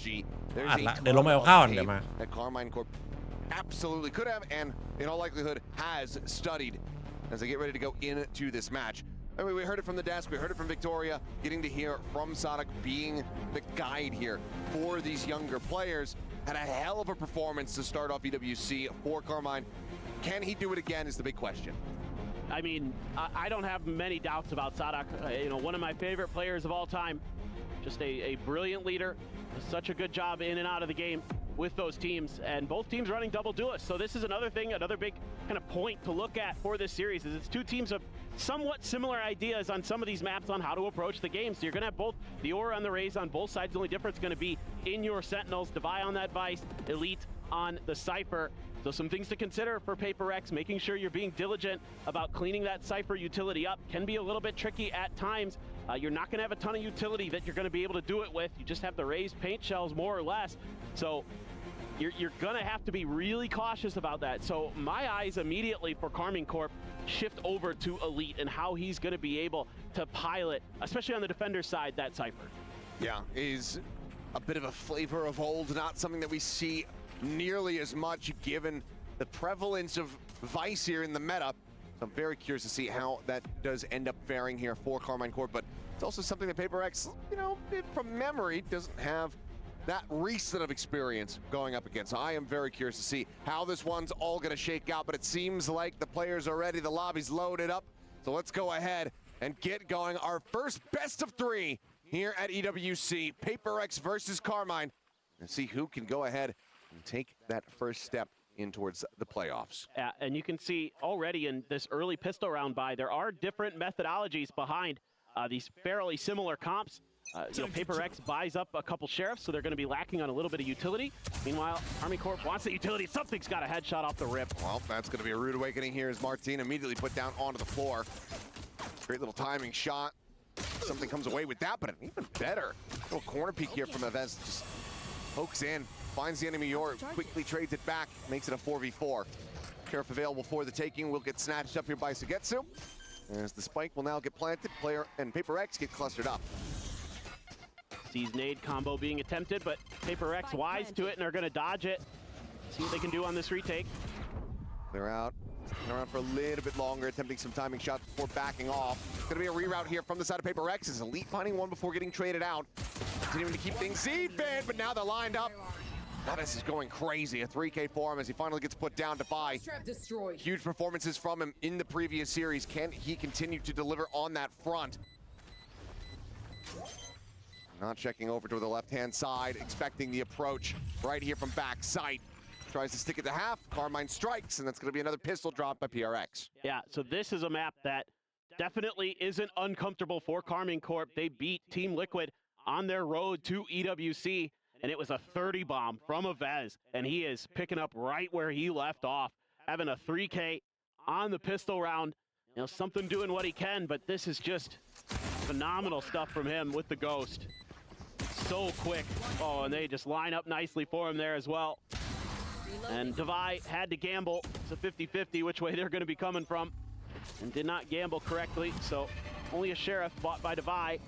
PRG. อัดละเดี๋ยวลงไปเอาข้าวก่อนเดี๋ยวมา That Carmine Corp absolutely could have, and in all likelihood has studied as they get ready to go into this match. I mean, we heard it from the desk, we heard it from Victoria, getting to hear from Sonic being the guide here for these younger players. Had a hell of a performance to start off EWC for Carmine. Can he do it again is the big question. I mean, I don't have many doubts about Sadak. You know, one of my favorite players of all time. Just a brilliant leader. Does such a good job in and out of the game with those teams, and both teams running double duelists. So this is another thing, another big kind of point to look at for this series is it's two teams of somewhat similar ideas on some of these maps on how to approach the game. So you're going to have both the Aura and the Raze on both sides. The only difference is going to be in your Sentinels, Devi on that Vice, Elite on the Cypher. So some things to consider for PRX, making sure you're being diligent about cleaning that Cypher utility up. Can be a little bit tricky at times. You're not going to have a ton of utility that you're going to be able to do it with. You just have the raised paint shells more or less. So you're going to have to be really cautious about that. So my eyes immediately for Carmine Corp shift over to Elite and how he's going to be able to pilot, especially on the defender side, that Cypher. Yeah, is a bit of a flavor of old, not something that we see nearly as much given the prevalence of Vice here in the meta. So I'm very curious to see how that does end up faring here for Carmine Corp, but it's also something that PRX, you know, from memory, doesn't have that recent of experience going up against. So I am very curious to see how this one's all going to shake out, but it seems like the players are ready, the lobby's loaded up. So let's go ahead and get going. Our first best of three here at EWC, PRX versus Carmine, and see who can go ahead and take that first step in towards the playoffs. Yeah, and you can see already in this early pistol round buy, there are different methodologies behind these fairly similar comps. You know, PRX buys up a couple sheriffs, so they're going to be lacking on a little bit of utility. Meanwhile, Army Corp wants the utility. Something's got a headshot off the rip. Well, that's going to be a rude awakening here as Martin immediately put down onto the floor. Great little timing shot. Something comes away with that, but an even better little corner peek here from Evez. Just pokes in, finds the enemy or quickly trades it back, makes it a 4v4. Sheriff available for the taking will get snatched up here by Sugetsu. As the spike will now get planted, player and PRX get clustered up. Sees nade combo being attempted, but PRX wise to it and are going to dodge it. See what they can do on this retake. They're out. Sticking around for a little bit longer, attempting some timing shots before backing off. It's going to be a reroute here from the side of PRX as Elite finding one before getting traded out. Continuing to keep things even, but now they're lined up. This is going crazy. A 3K for him as he finally gets put down. Defi. Huge performances from him in the previous series. Can he continue to deliver on that front? Not checking over to the left-hand side, expecting the approach right here from backside. Tries to stick it to half. Carmine strikes, and that's going to be another pistol drop by PRX. Yeah, so this is a map that definitely isn't uncomfortable for Carmine Corp. They beat Team Liquid on their road to EWC, and it was a 30 bomb from Evez, and he is picking up right where he left off, having a 3K on the pistol round. You know, something doing what he can, but this is just phenomenal stuff from him with the Ghost. So quick. Oh, and they just line up nicely for him there as well. And Devi had to gamble. It's a 50-50 which way they're going to be coming from, and did not gamble correctly, so only a sheriff bought by Devi.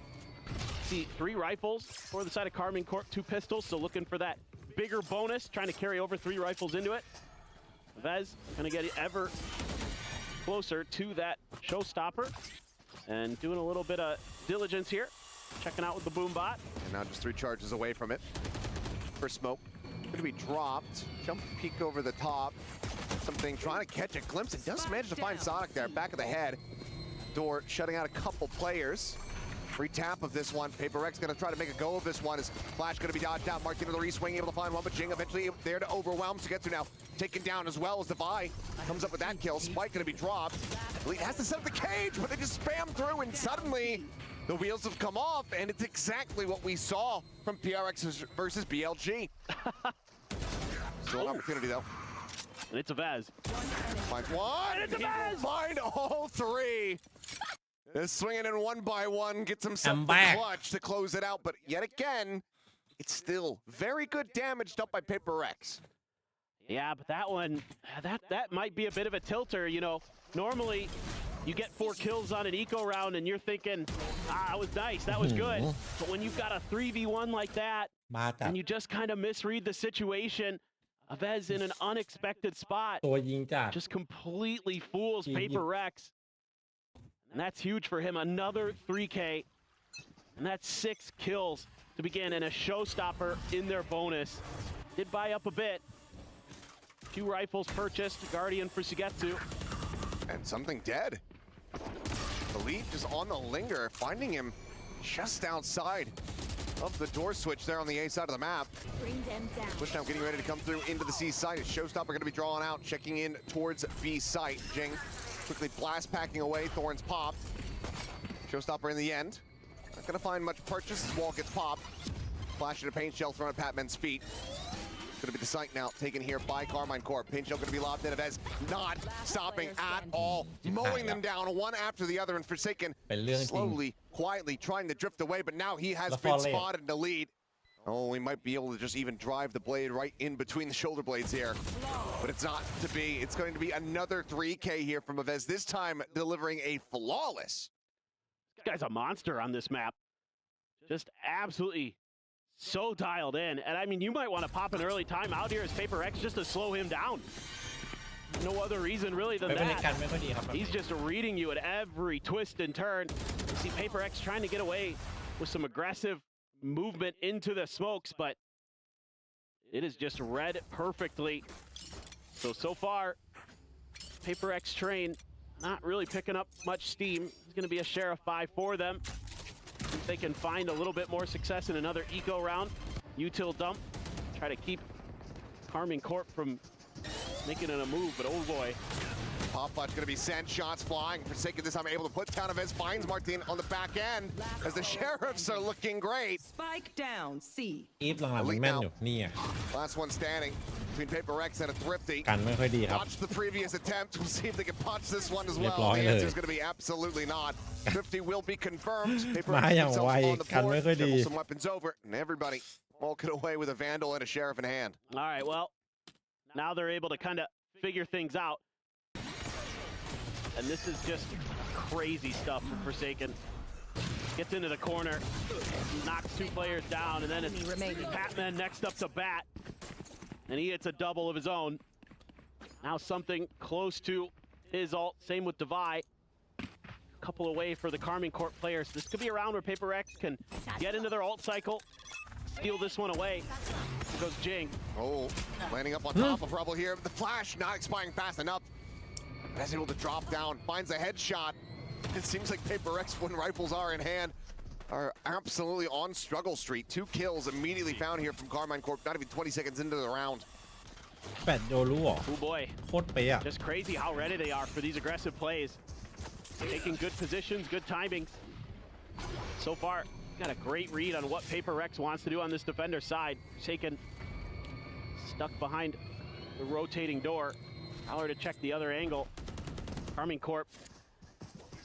See, 3 rifles for the side of Carmine Corp, 2 pistols, so looking for that bigger bonus, trying to carry over 3 rifles into it. Vez going to get ever closer to that showstopper, and doing a little bit of diligence here, checking out with the boom bot. And now just 3 charges away from it. For smoke, going to be dropped. Jump peek over the top. Something trying to catch a glimpse. It does manage to find Sonic there, back of the head. Door shutting out a couple players. Free tap of this one. PRX going to try to make a go of this one. Is Flash going to be dodged out? Martin with the re-swing, able to find one, but Jing eventually there to overwhelm Sugetsu now. Taken down as well as Devi comes up with that kill. Spike going to be dropped. Elite has to set up the cage, but they just spam through, and suddenly the wheels have come off, and it's exactly what we saw from PRX versus BLG. Still an opportunity though. And it's Evez. Finds one. And it's Evez! Find all 3. Is swinging in one by one, gets himself the clutch to close it out, but yet again, it's still very good damage dealt by PRX. Yeah, but that one, that might be a bit of a tilter. You know, normally You get 4 kills on an eco round and you're thinking, that was nice, that was good. But when you've got a 3v1 like that, มาจัด and you just kind of misread the situation, Avez in an unexpected spot ตัวยิงจัด just completely fools He- PRX. And that's huge for him. Another 3K. And that's 6 kills to begin, and a showstopper in their bonus. Did buy up a bit. 2 rifles purchased, Guardian for Sugetsu. And something dead. The lead just on the linger, finding him just outside of the door switch there on the A side of the map. Bring them down. Push now getting ready to come through into the C site. Showstopper going to be drawn out, checking in towards B site. Jing quickly blast packing away. Thorns popped. Showstopper in the end. Not going to find much purchase as wall gets popped. Flash in a paint shell thrown at Patman's feet. Going to be the site now taken here by Carmine Corp. Paint shell going to be lobbed in. Avez not stopping at all. Mowing them down one after the other, and Forsaken เป็นเรื่องจริง slowly, quietly trying to drift away, but now he has The been fall spotted in the lead. Oh, we might be able to just even drive the blade right in between the shoulder blades here. But it's not to be. It's going to be another 3K here from Avez, this time delivering a flawless. This guy's a monster on this map. Just absolutely so dialed in. And I mean, you might want to pop an early timeout here as PRX just to slow him down. No other reason really than เป็นบริการ that. ไม่ค่อยดีครับ He's just reading you at every twist and turn. You see PRX trying to get away with some aggressive movement into the smokes, but it is just read perfectly. So far, PRX train not really picking up much steam. It's going to be a share of 5 for them. If they can find a little bit more success in another eco round, util dump, try to keep Carmine Corp from making it a move, but oh boy. Pop Fudge going to be sent, shots flying. Forsaken this time able to put down Avez, finds Martin on the back end as the Sheriffs are looking great. Spike down, C. อีฟหลังๆมันแม่นอยู่นี่อ่ะ Last one standing between PRX and a Thrifty. กันไม่ค่อยดีครับ Watch the previous attempt. We'll see if they can punch this one as well. เรียบร้อย The เลย answer is going to be absolutely not. Thrifty will be confirmed. PRX มาอย่าง themselves ไว on the กัน board. ไม่ค่อยดี Dribble some weapons over, and everybody walking away with a Vandal and a Sheriff in hand. All right, well, now they're able to kind of figure things out. And this is just crazy stuff for Forsaken. Gets into the corner, knocks 2 players down, and then it's Patman next up to bat. And he hits a double of his own. Now something close to his ult. Same with Devi. Couple away for the Carmine Corp players. This could be a round where PRX can get into their ult cycle, steal this one away. Here goes Jing. Oh, landing up on top of Rubble here. The flash not expiring fast enough. As able to drop down, finds a headshot. It seems like PRX, when rifles are in hand, are absolutely on struggle street. 2 kills immediately found here from Carmine Corp, not even 20 seconds into the round. แปดโดรู้เหรอ Oh boy, โคตรเป๊ะอะ just crazy how ready they are for these aggressive plays. Taking good positions, good timings. So far, got a great read on what PRX wants to do on this defender side. Shaken, stuck behind the rotating door. Power to check the other angle. Carmine Corp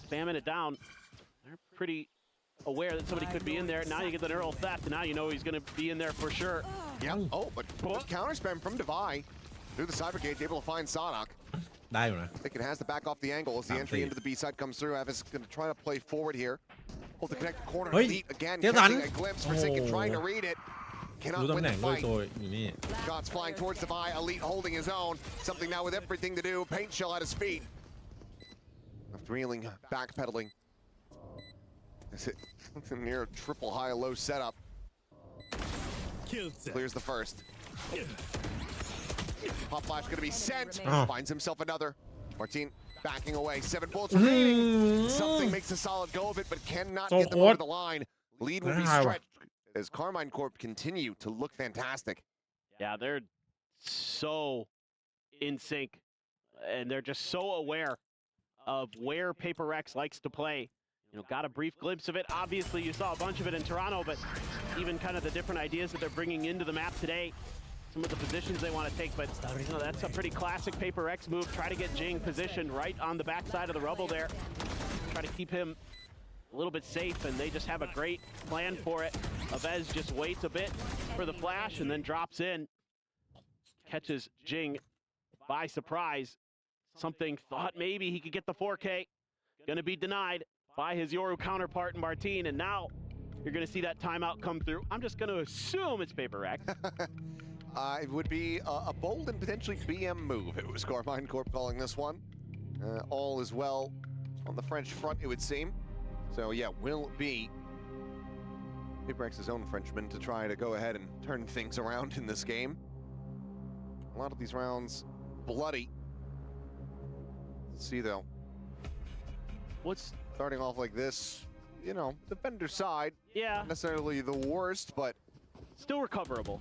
spamming it down. They're pretty aware that somebody could be in there. Now you get the neural theft, and now you know he's going to be in there for sure. Yep. Oh, but good counter spam from Devi through the cyber cage, able to find Sanak. ได้อยู่นะ Thinking has to back off the angle as the entry into the B side comes through. Avis is going to try to play forward here. Hold the connected corner. Hey, Elite again, get catching on. a glimpse. Forsaken trying to Oh. read it. รู้ Cannot ตำ win แหน่ the งด้วย fight. ตัวอยู่นี่ Shots flying towards Devi. Elite holding his own. Something now with everything to do. Paint shell at his feet. After reeling, backpedaling. Is it near a triple high-low setup? Clears the first. Pop flash going to be sent. Oh. Finds himself another. Martin backing away. 7 bullets remaining. Something makes a solid go of it, but cannot So get them over hot. the line. Lead will be Wow. stretched as Carmine Corp continue to look fantastic. Yeah, they're so in sync, and they're just so aware of where PRX likes to play. You know, got a brief glimpse of it. Obviously, you saw a bunch of it in Toronto, but even kind of the different ideas that they're bringing into the map today, some of the positions they want to take, but you know, that's a pretty classic PRX move. Try to get Jing positioned right on the backside of the rubble there. Try to keep him a little bit safe, and they just have a great plan for it. Avez just waits a bit for the flash and then drops in. Catches Jing by surprise. Something thought maybe he could get the 4K. going to be denied by his Yoru counterpart Martin, and now you're going to see that timeout come through. I'm just going to assume it's PRX. It would be a bold and potentially BM move. It was Carmine Corp calling this one. All is well on the French front, it would seem. So yeah, will be PRX's own Frenchman to try to go ahead and turn things around in this game. A lot of these rounds bloody. Let's see though. What's Starting off like this, you know, defender side, yeah, not necessarily the worst, but still recoverable.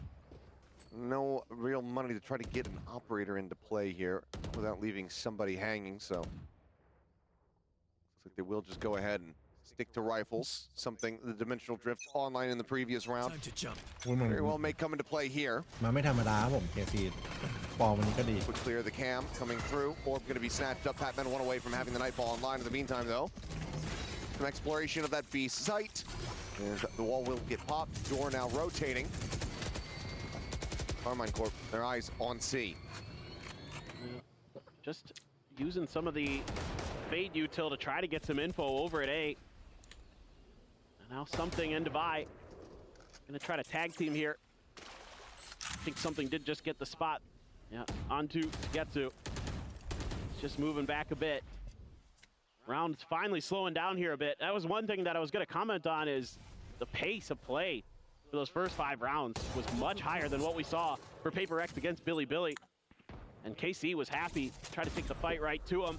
no real money to try to get an operator into play here without leaving somebody hanging, so looks like they will just go ahead and stick to rifles, something the Dimensional Drift online in the previous round Time to jump. อุ้ยมัน very well may come into play here. มันไม่ธรรมดาครับผมเคซีฟอร์มวันนี้ก็ดี Would clear the cam coming through. Orb going to be snatched up. Patman one away from having the Nightfall online. In the meantime, though, some exploration of that B site. And the wall will get popped. Door now rotating. Carmine Corp, their eyes on C. Just using some of the Fade util to try to get some info over at A. And now something and Divide. Gonna try to tag team here. I think something did just get the spot. Yeah, onto Getsu. Just moving back a bit. Round's finally slowing down here a bit. That was one thing that I was gonna comment on is the pace of play for those first 5 rounds was much higher than what we saw for PRX against Billy. And KC was happy, tried to take the fight right to him.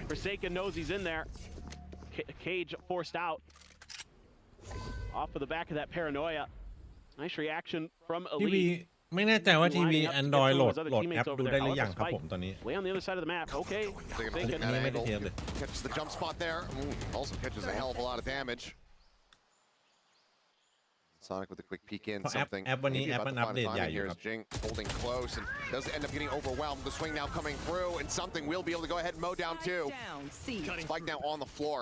Forsaken knows he's in there. Cage forced out. Off of the back of that paranoia. Nice reaction from ทีวี Elite. ไม่แน่ใจว่าทีวี Android โหลดแอปดูได้หรือยังครับผมตอนนี้ Way on the other side of the map. Okay. Taking a Forsaken. look at that Anime angle. detail. Catches the jump spot there. Also catches a hell of a lot of damage. Sonic with a quick peek in. เพราะ Something แอปวันนี้ maybe แอป about มัน to อัป find เด a ตใหญ่ timing อยู่ here ครั as บ Jing holding close and does end up getting overwhelmed. The swing now coming through, and something will be able to go ahead and mow down too. Down, C. Spike now on the floor.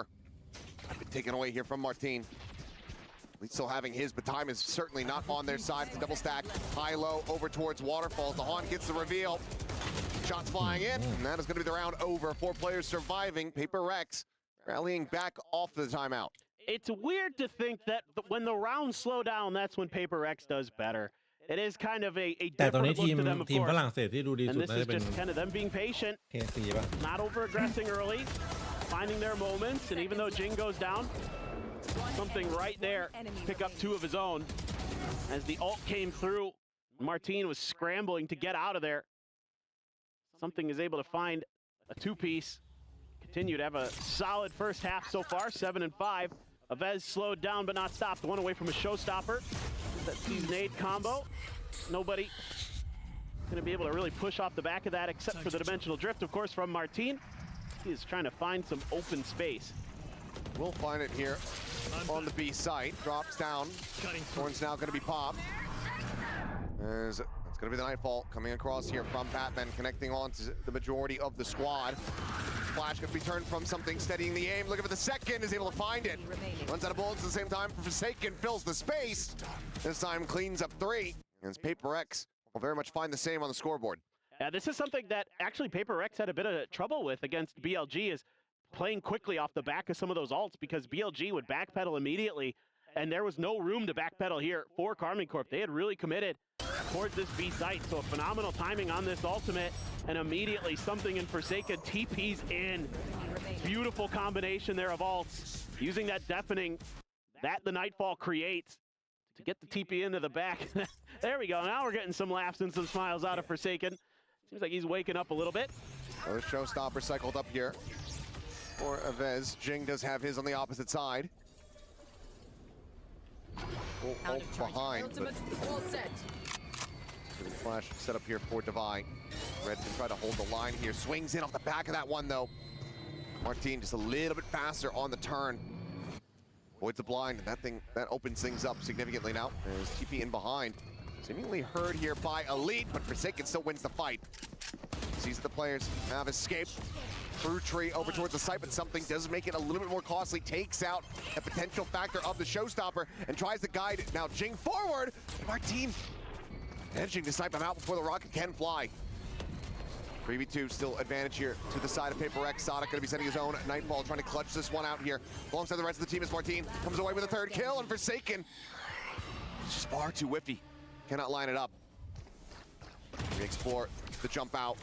Been taken away here from Martin. At least still having his, but time is certainly not on their side. It's a double stack, high-low, over towards Waterfalls. The Han gets the reveal. Shots flying in, and that is going to be the round over. 4 players surviving. PRX rallying back off the timeout. It's weird to think that when the rounds slow down, that's when PRX does better. It is kind of a แต่ตอน different นี้ look to them, of ทีมฝ course. รั่งเศสที่ดูดี And สุด this น่า is จะเป็น just kind of them being patient, เคซีป่ะ not over-aggressing early, finding their moments, and even though Jing goes down, something right there, pick up 2 of his own. As the ult came through, Martin was scrambling to get out of there. Something is able to find a 2-piece. Continue to have a solid first half so far, 7-5. Avez slowed down but not stopped. 1 away from a showstopper. That season 8 combo. Nobody going to be able to really push off the back of that except for the Dimensional Drift, of course, from Martin. He is trying to find some open space. We'll find it here on the B site. Drops down. Thorn's now going to be popped. It's going to be the Nightfall coming across here from Batman, connecting on to the majority of the squad. Flash could be turned from something, steadying the aim. Looking for the second, is able to find it. Runs out of bullets at the same time. Forsaken fills the space. This time cleans up 3. And PRX will very much find the same on the scoreboard. Yeah, this is something that actually PRX had a bit of trouble with against BLG, is playing quickly off the back of some of those ults, because BLG would backpedal immediately, and there was no room to backpedal here for Carmine Corp. They had really committed towards this B site, so phenomenal timing on this ultimate, and immediately something in Forsaken TP's in. Beautiful combination there of ults, using that deafening that the Nightfall creates to get the TP into the back. There we go. Now we're getting some laughs and some smiles out of Forsaken. Seems like he's waking up a little bit. Another showstopper cycled up here for Avez. Jing does have his on the opposite side. Ult behind, but All set. Flash set up here for Divide. Red can try to hold the line here. Swings in off the back of that one, though. Martin just a little bit faster on the turn. Avoids the blind. That opens things up significantly now. There's TP in behind. Seemingly heard here by Elite, but Forsaken still wins the fight. Sees that the players have escaped through tree over towards the site, but something does make it a little bit more costly. Takes out a potential factor of the showstopper and tries to guide now Jing forward. Martin managing to snipe him out before the rocket can fly. 3v2 still advantage here to the side of PRX. Sonic gonna be sending his own Nightfall, trying to clutch this one out here. Alongside the rest of the team is Martin, comes away with a third kill, and Forsaken, it's just far too whiffy. Cannot line it up. We explore the jump out.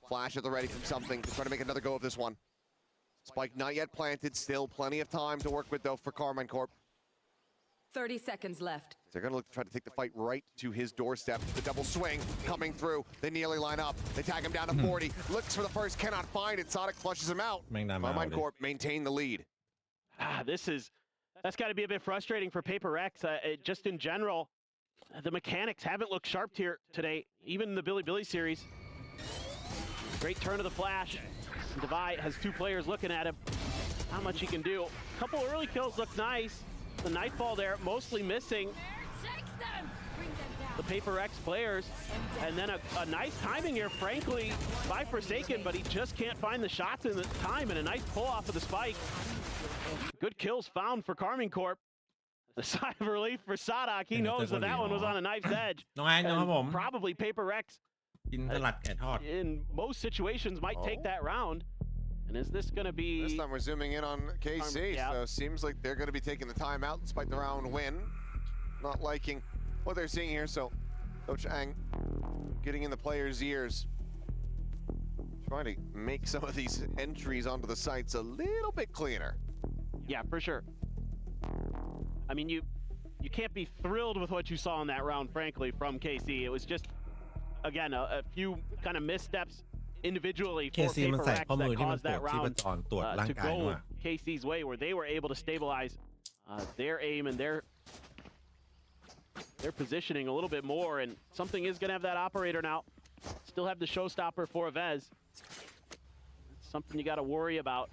Flash at the ready from something to try to make another go of this one. Spike not yet planted, still plenty of time to work with though for Carmine Corp. 30 seconds left. They're gonna look to try to take the fight right to his doorstep. The double swing coming through. They nearly line up. They tag him down to 40. Looks for the first, cannot find it. Sonic flushes him out. Carmine Corp maintain the lead. That's got to be a bit frustrating for PRX. Just in general, the mechanics haven't looked sharp here today, even in the Billy series. Great turn of the flash. Devi has two players looking at him. Not much he can do. A couple early kills look nice. The Nightfall there, mostly missing the PRX players. And then a nice timing here, frankly, by Forsaken, but he just can't find the shots in the time, and a nice pull off of the spike. Good kills found for Carmine Corp. The sigh of relief for Sadak. He knows that one was on a knife's edge. And probably PRX, in most situations, might take that round. And is this going to be... This time we're zooming in on KC, so it seems like they're going to be taking the timeout despite the round win. Not liking what they're seeing here, so Coach Ang getting in the players' ears. Trying to make some of these entries onto the sites a little bit cleaner. Yeah, for sure. I mean, you can't be thrilled with what you saw in that round, frankly, from KC. It was just, again, a few kind of missteps individually for PRX that caused that round to go KC's way, where they were able to stabilize their aim and their positioning a little bit more. And something is going to have that operator now. Still have the showstopper for Vez. It's something you got to worry about.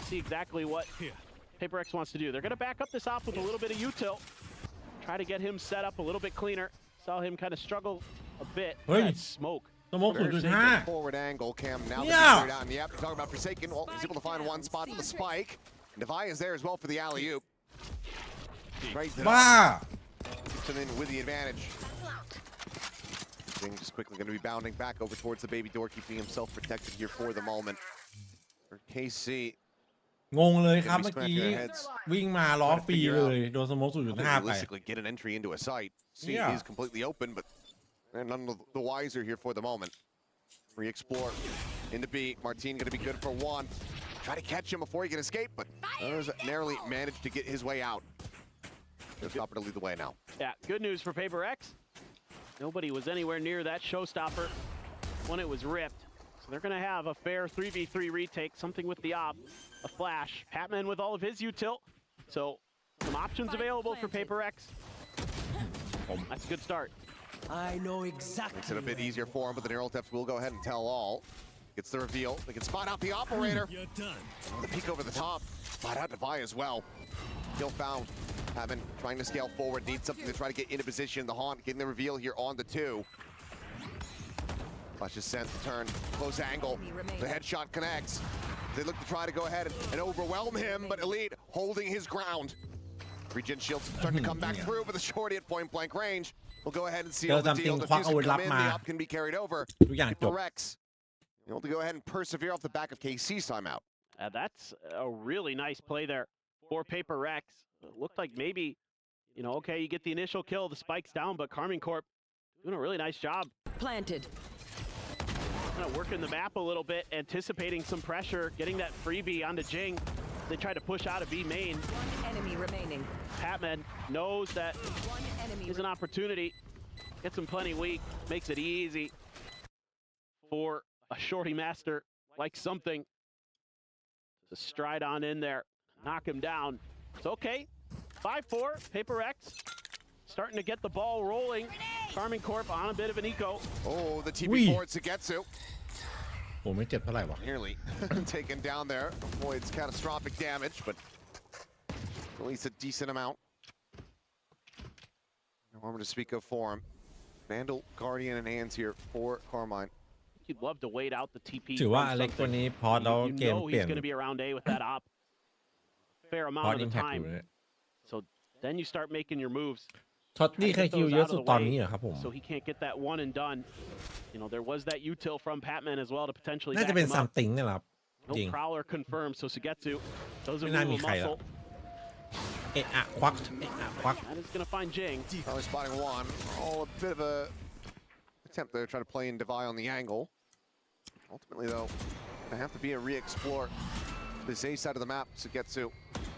See exactly what PRX wants to do. They're going to back up this op with a little bit of util. Try to get him set up a little bit cleaner. Saw him kind of struggle a bit. That smoke. Forward angle, Cam. Now that he's down. Yep, talking about Forsaken. Well, he's able to find one spot for the spike. Devi is there as well for the alley-oop. Right there. So then with the advantage. Just quickly going to be bounding back over towards the baby door, keeping himself protected here for the moment. For KC. งงเลยครับเมื่อกี้วิ่งมาล้อฟรีเลยโดนสโมก 0.5 ไป Realistically get an entry into a site. See, he's completely open, but they're none the wiser here for the moment. Re-explore into B. Martin going to be good for one. Try to catch him before he can escape, but narrowly managed to get his way out. Just stopper to lead the way now. Yeah, good news for PRX. Nobody was anywhere near that showstopper when it was ripped. So they're going to have a fair 3v3 retake, something with the op, a flash. Patman with all of his util. So some options available for PRX. That's a good start. I know exactly. Makes it a bit easier for him, but the Neural Tips will go ahead and tell all. Gets the reveal. They can spot out the operator. You're done. The peek over the top. Spot out Devi as well. Kill found. Haven trying to scale forward. Needs something to try to get into position. The Haunt getting the reveal here on the 2. Flash is sent to turn. Close angle. The headshot connects. They look to try to go ahead and overwhelm him, but Elite holding his ground. Regen shields starting to come back through, but the shorty at point blank range. We'll go ahead and seal the deal. The fuse come in, the op can be carried over. PRX able to go ahead and persevere off the back of KC's timeout. That's a really nice play there for PRX. It looked like maybe, you know, okay, you get the initial kill, the spike's down, but Carmine Corp doing a really nice job. Planted. Kind of working the map a little bit, anticipating some pressure, getting that freebie onto Jing. They try to push out of B main. One enemy remaining. Patman knows that is an opportunity. Gets him plenty weak, makes it easy for a shorty master like something to stride on in there, knock him down. It's okay. 5-4, PRX starting to get the ball rolling. Carmine Corp on a bit of an eco. Oh, the TP4 to Getsu. ผมไม่เจ็บเท่าไหร่วะ Nearly taken down there. Avoids catastrophic damage, but at least a decent amount. No armor to speak of for him. Vandal, Guardian in hands here for Carmine. You'd love to wait out the TP. ถือว่าอเล็กตัวนี้พอเราเกม You know เปลี่ย he's น going to be around A with that op. Fair พอ amount of the อิมแพคอ time. ยู่เลย So then you start making your moves. ช็อตนี่ใครคิวเยอะสุดตอนนี้เหรอครับผม so he can't get that one and done. You know, there was that util from Patman as well to potentially น่าจะ back เป็น him ซัม up. ติงนี่แหละครับ No จริง prowler confirmed, so Sugetsu does a ไม่น่า move มี of ใครแล้ว muscle. เอะอะควักเอะอะควัก That is going to find Jing. Probably spotting one. Oh, a bit of a attempt there to try to play in Devi on the angle. Ultimately, though, I have to be a re-explore this A side of the map. Sugetsu.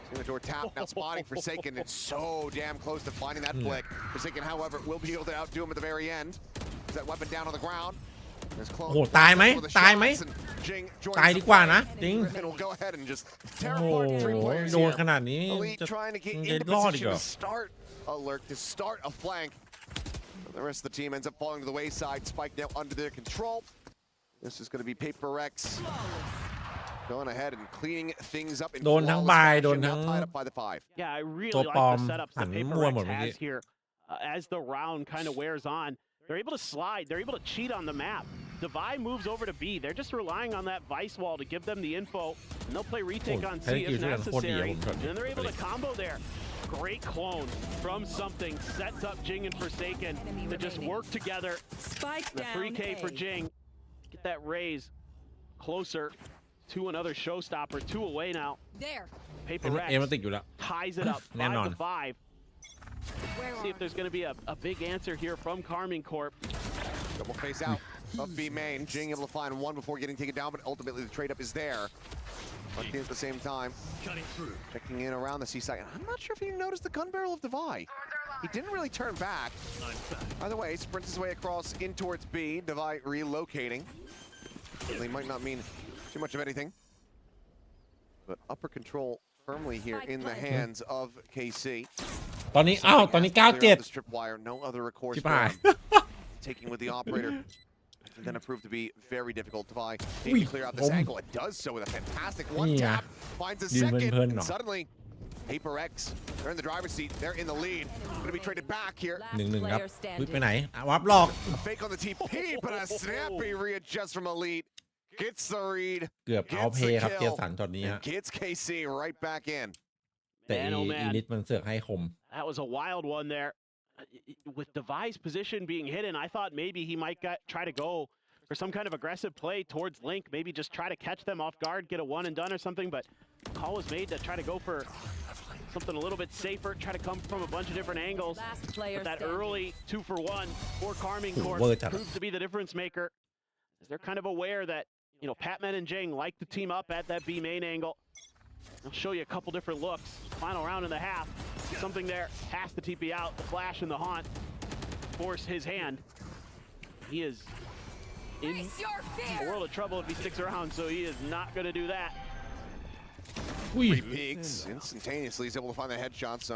Seeing the door tap, now spotting Forsaken. It's so damn close to finding that flick. Forsaken, however, will be able to outdo him at the very end. Is that weapon down on the ground? โอ้โหตายไหมตายไหมตายดีกว่านะจริง Griffin will go ahead and just โอ้ tear โห apart three players โดน here. ขนาดนี้ Elite จะ trying to get จะ into รอดอีก position เหรอ to start alert, to start a flank. The rest of the team ends up falling to the wayside. Spike now under their control. This is going to be PRX going ahead and cleaning things up in โดนทั้ง flawless บาย fashion. โดนทั้ง Now tied up by the 5. Yeah, I really ตัว like ปลอม the setups หั that นมั่วหมด PRX เมื่อกี้ has here. As the round kind of wears on, they're able to slide. They're able to cheat on the map. Devi moves over to B. They're just relying on that Vice wall to give them the info, and they'll play retake on C if necessary. And then they're able to combo there. Great clone from something sets up Jing and Forsaken to just work together. Spike The down 3K for A. Jing. Get that raise closer to another showstopper. 2 away now. There. เอ็ PRX มมันติดอยู่แล้ว ties it up แน่นอน 5 to 5. See if there's going to be a big answer here from Carmine Corp. Double face out of B main. Jing able to find one before getting taken down, but ultimately the trade up is there. Looking at the same time. Checking in around the seaside. I'm not sure if you noticed the gun barrel of Devi. He didn't really turn back. Either way, sprints his way across in towards B. Devi relocating. Certainly might not mean too much of anything. But upper control firmly here in the hands of KC. ตอนนี้อ้าวตอนนี้ Clear out 97 the strip wire, no other recourse ชิบ for หาย him. Taking with the operator. And then it proved to be very difficult. Devi needs to clear out this angle. It does so with a fantastic one tap. Finds a second. And suddenly, PRX, they're in the driver's seat. They're in the lead. Going to be traded back here. 1-1 ครับอุ๊ยไปไหนวับหลอก A fake on the TP, but a snappy readjust from Elite. Gets the read. เกือบเอา Gets เพ the ครับเจ kill. สันช็อตนี้ And ฮะ gets KC right back in. แต่ Man, oh man. อีลิทมันเสือกให้คม That was a wild one there. With Devi's position being hidden, I thought maybe he might try to go for some kind of aggressive play towards Link, maybe just try to catch them off guard, get a one and done or something, but call was made to try to go for something a little bit safer, try to come from a bunch of different angles. Last player But that standing. early 2-for-1 for Carmine Corp proves to be the difference maker. As they're kind of aware that, you know, Patman and Jing like to team up at that B main angle. I'll show you a couple different looks. Final round in the half. Something there has to TP out. The flash and the haunt force his hand. He is in a world of trouble if he sticks around, so he is not going to do that. อุ้ย Three peaks instantaneously. He's able to find the headshot, so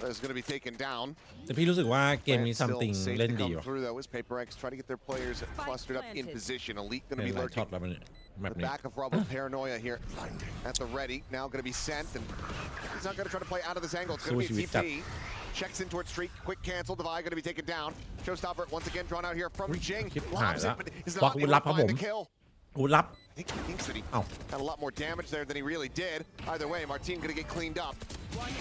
that's going to be taken down. แต่พี่รู้สึกว่าเกมนี้ซัมติง Still safe เล่น to ดี come ว่ะ through though as PRX try to get their players clustered up in position. Elite going to เล่น be หลายช็อ lurking. ตแล้วมันแบบ The นี้ back of Rubble Paranoia here at the ready. Now going to be sent, and he's not going to try to play out of this angle. It's going to be a TP. Checks in towards Streak. Quick cancel. Devi going to be taken down. Showstopper once again drawn out here from Jing. ชิบหาย Lobs แล้ it, ว but is บอก not กู able รับ to ครับผ find ม the kill. กูรับ I think he thinks that he Oh. had a lot more damage there than he really did. Either way, Martin going to get cleaned up.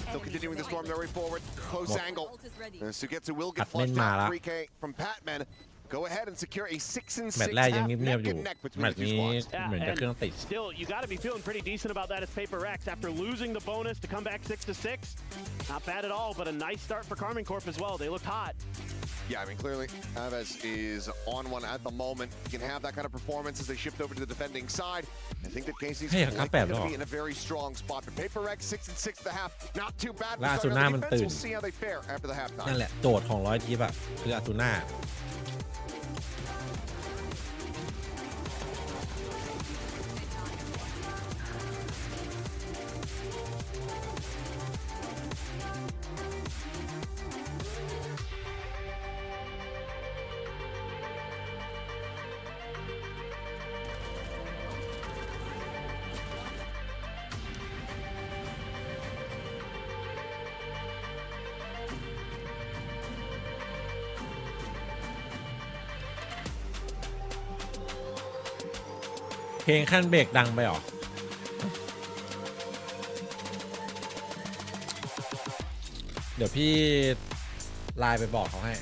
Still continuing the storm their way forward. Close angle. And Sugetsu will get flushed out. 3K from Patman. Go ahead and secure a 6-6 แมตช์แรกยัง half เงียบ neck ๆอยู่ and neck แม between ต the ช์ two นี้ squads. เหมือนจะเครื่องติด Still, you got to be feeling pretty decent about that as PRX after losing the bonus to come back 6-6. Not bad at all, but a nice start for Carmine Corp as well. They looked hot. Yeah, I mean, clearly, Aves is on one at the moment. He can have that kind of performance as they shift over to the defending side. I think that Casey's Hey, going to be in a very strong spot. But PRX 6-6 at the half, not too bad. และอาซู Starting น่า on the มัน defense. ตื่น We'll see how they fare after the นั่น halftime. แหละโจทย์ของ100ทีปอะคืออาซูน่า เพลงขั้นเบรกดังไปหรอ เดี๋ยวพี่ ไลน์ไปบอกเขาให้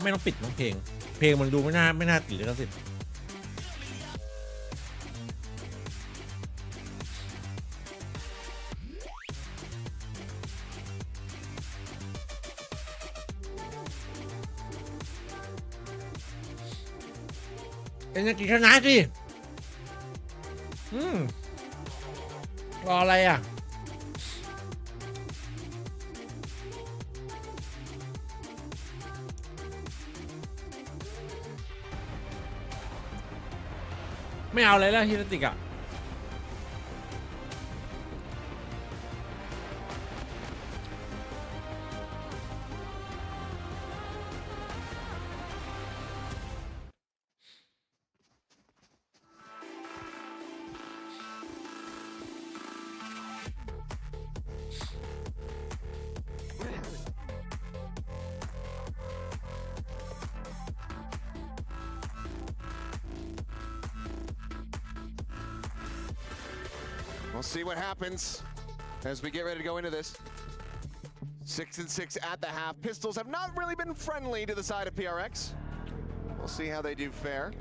ไม่ต้องปิดน้องเพลงมันดูไม่น่าติดลิขสิทธิ์เป็นยังกี่ชนะสิรออะไรอ่ะไม่เอาเลยแล้วฮิลติกอ่ะWe'll see what happens as we get ready to go into this. 6-6 at the half. Pistols have not really been friendly to the side of PRX. We'll see how they do fare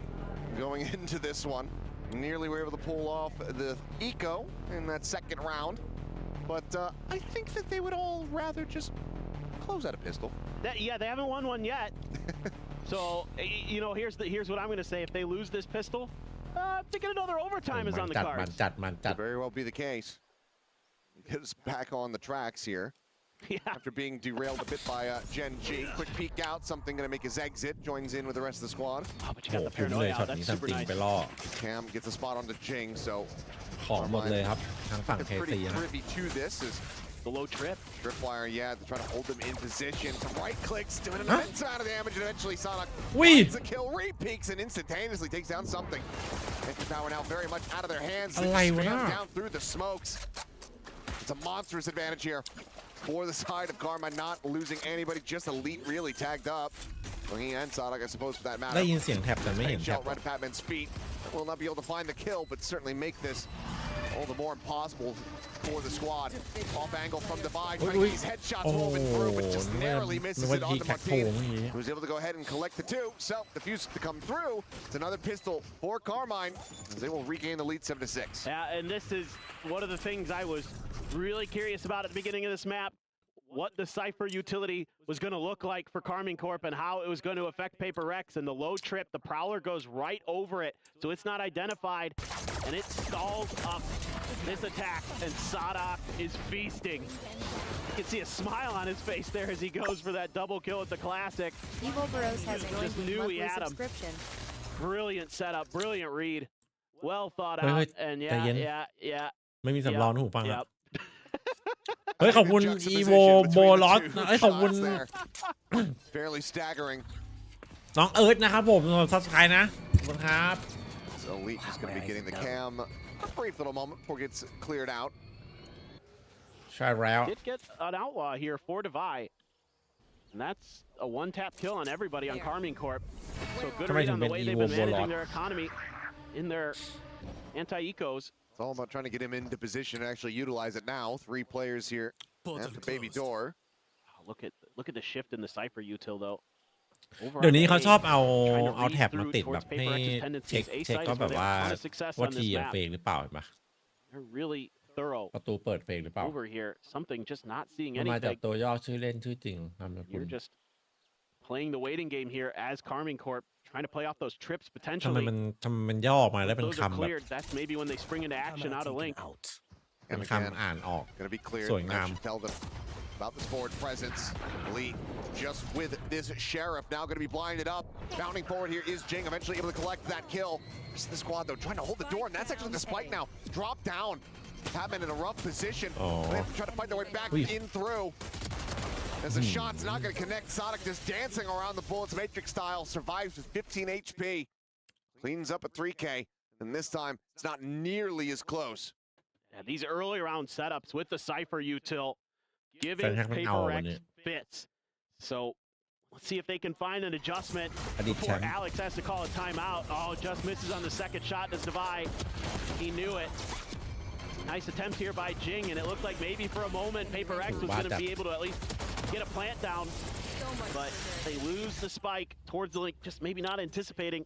going into this one. Nearly were able to pull off the eco in that second round, but I think that they would all rather just close out a pistol. Yeah, they haven't won one yet. So, you know, here's what I'm going to say. If they lose this pistol, I think another overtime is on the cards. มันจัด Could very well be the case. Get us back on the tracks here. Yeah. After being derailed a bit by Gen G. Quick peek out. Something going to make his exit. Joins in with the rest of the squad. Oh, but you โอ้ got the คุ้มเลย paranoia ช็อต out. นี้ That's ทำ super ติง nice. ไปล่อ Cam gets a spot onto Jing, so ของหมดเลยครับทางฝั่ง they're เคซี pretty นะ privy to this. Is The low trip. Tripwire, yeah, they're trying to hold them in position. Some right clicks, doing an Huh? immense amount of damage, and eventually Sonic Wee! finds the kill, re-peaks, and instantaneously takes down something. Entry power now very much out of their hands. They Alay, just spam wala. down through the smokes. It's a monstrous advantage here for the side of Karma, not losing anybody, just Elite really tagged up. Well, he and Sonic, I suppose, for that matter. ได้ยินเสียงแท็บแต่ไม่เห็น Take แท็บ shot right at Patman's feet. Will not be able to find the kill, but certainly make this all the more impossible for the squad. Off angle from Divide, trying to get these headshots woven through, but just narrowly misses it onto Martin, who's able to go ahead and collect the two. So the fuse to come through. It's another pistol for Carmine, as they will regain the lead 7-6. Yeah, and this is one of the things I was really curious about at the beginning of this map. What the Cypher utility was going to look like for Carmine Corp and how it was going to affect PRX. And the low trip, the Prowler goes right over it, so it's not identified, and it stalls up this attack, and Sadak is feasting. You can see a smile on his face there as he goes for that double kill at the Classic. Evil Bros has Just joined knew with he monthly had him. subscription. Brilliant setup, brilliant read. Well thought Wait, out, wait, and ใจเย็น yeah. ไม่มีสำรองหูฟังครับ Yep. เฮ้ยขอบคุณอีโวโบลอสขอบคุณ Fairly staggering. น้องเอิร์ธนะครับผมซับสไครต์นะขอบคุณครับ So Elite is going to be getting the cam a brief little moment before it gets cleared out. ใช่แล้ว Did get an outlaw here for Divide. And that's a one-tap kill on everybody on Carmine Corp. So good read on the way they've been managing their economy in their anti-ecos. It's all about trying to get him into position and actually utilize it now. 3 players here at the baby door. Oh, look at the shift in the Cypher util though. เดี๋ยวนี้เขาชอบเอาแท็บมาติดแบบให้เช็คก็แบบว่าทีเฟกหรือเปล่าเห็นปะ They're really thorough ประตูเปิดเฟกหรือเปล่า over here. Something just not seeing มาจาก anything. ตัวย่อชื่อเล่นชื่อจริงนามสกุล You're just playing the waiting game here as Carmine Corp, trying to play off those trips ทำไม potentially. มันย่อออกมาแล้วเป็น Those are คำแบบ cleared. That's maybe when they spring into action out of link. เป็น And คำ again, อ่านออก going to be cleared. สวยงาม I should tell them about this forward presence. Elite just with this sheriff now going to be blinded up. Bounding forward here is Jing, eventually able to collect that kill. The squad though trying to hold the door, and that's actually the spike now. Drop down. Patman in a rough position. They have to try to fight their way back in through. As the shot's not going to connect, Sonic just dancing around the bullets, Matrix style, survives with 15 HP. Cleans up at 3K, and this time it's not nearly as close Yeah, these early round setups with the Cypher util giving Fantastic Paper hour, X wasn't fits. So let's see if they can find an adjustment I need before 10. Alex has to call a timeout. Oh, just misses on the second shot. Does Divide. He knew it. Nice attempt here by Jing, and it looked like maybe for a moment Paper X was going to be able to at least get a plant down, but they lose the spike towards the link, just maybe not anticipating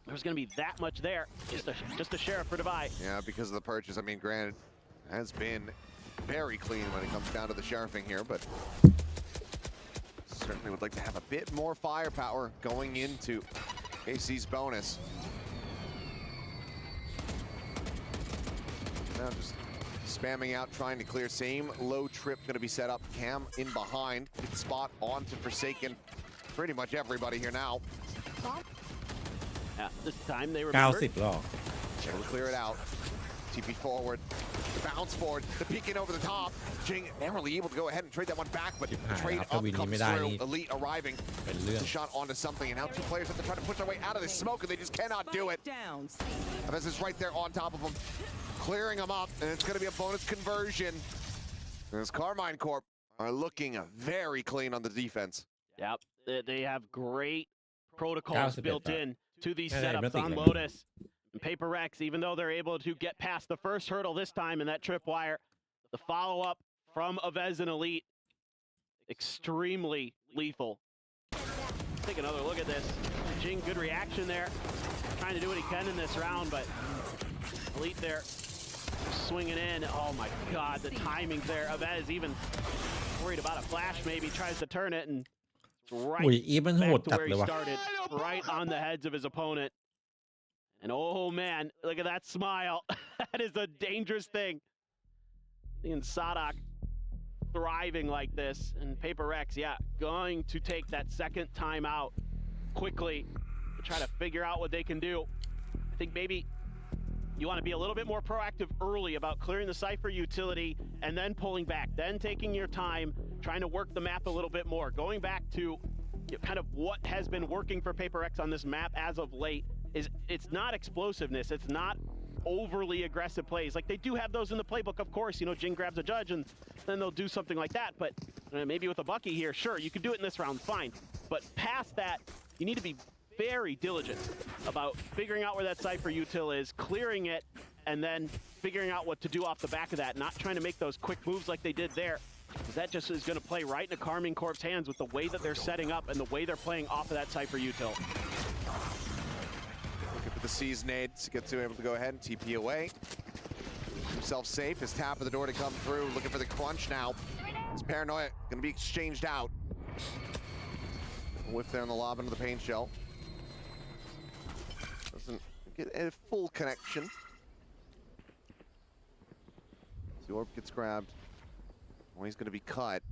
there was going to be that much there. Just a sheriff for Divide. Yeah, because of the purchase. I mean, granted, has been very clean when it comes down to the sheriffing here, but certainly would like to have a bit more firepower going into KC's bonus. Now just spamming out, trying to clear. Same low trip going to be set up. Cam in behind. Good spot on to Forsaken. Pretty much everybody here now. Yeah, this time they remembered. 90 รอบ Able to clear it out. TP forward. Bounce forward. The peeking over the top. Jing narrowly able to go ahead and trade that one back, but the trade up comes through. Elite arriving. เป็นเรื่อง Shot onto something, and now two players have to try to push their way out of this smoke, and they just cannot do it. Down. Avez is right there on top of them, clearing them up, and it's going to be a bonus conversion. As Carmine Corp are looking very clean on the defense. Yep, they have great protocols built in to these setups on like Lotus. And Paper X, even though they're able to get past the first hurdle this time in that tripwire, the follow-up from Avez and Elite, extremely lethal. Take another look at this. Jing, good reaction there. Trying to do what he can in this round, but Elite there swinging in. Oh my God, the timing's there. Avez even worried about a flash, maybe tries to turn it, and it's right อุ้ยอีมันโหด back to จัด where เล he ยวะ started, right on the heads of his opponent. And oh man, look at that smile. That is a dangerous thing. Seeing Sadak thriving like this, and Paper X, yeah, going to take that second time out quickly to try to figure out what they can do. I think maybe you want to be a little bit more proactive early about clearing the Cypher utility and then pulling back, then taking your time, trying to work the map a little bit more. Going back to kind of what has been working for Paper X on this map as of late is it's not explosiveness, it's not overly aggressive plays. Like, they do have those in the playbook, of course. You know, Jing grabs a judge and then they'll do something like that, but maybe with a Bucky here, sure, you could do it in this round, fine. But past that, you need to be very diligent about figuring out where that Cypher util is, clearing it, and then figuring out what to do off the back of that, not trying to make those quick moves like they did there, because that just is going to play right into Carmine Corp's hands with the way that they're setting up and the way they're playing off of that Cypher util. Looking for the C's nades, gets to able to go ahead and TP away. Himself safe, his tap of the door to come through, looking for the crunch now. His paranoia going to be exchanged out. Whiff there in the lob into the paint shell. Doesn't get a full connection. The orb gets grabbed. Oh, he's going to be cut.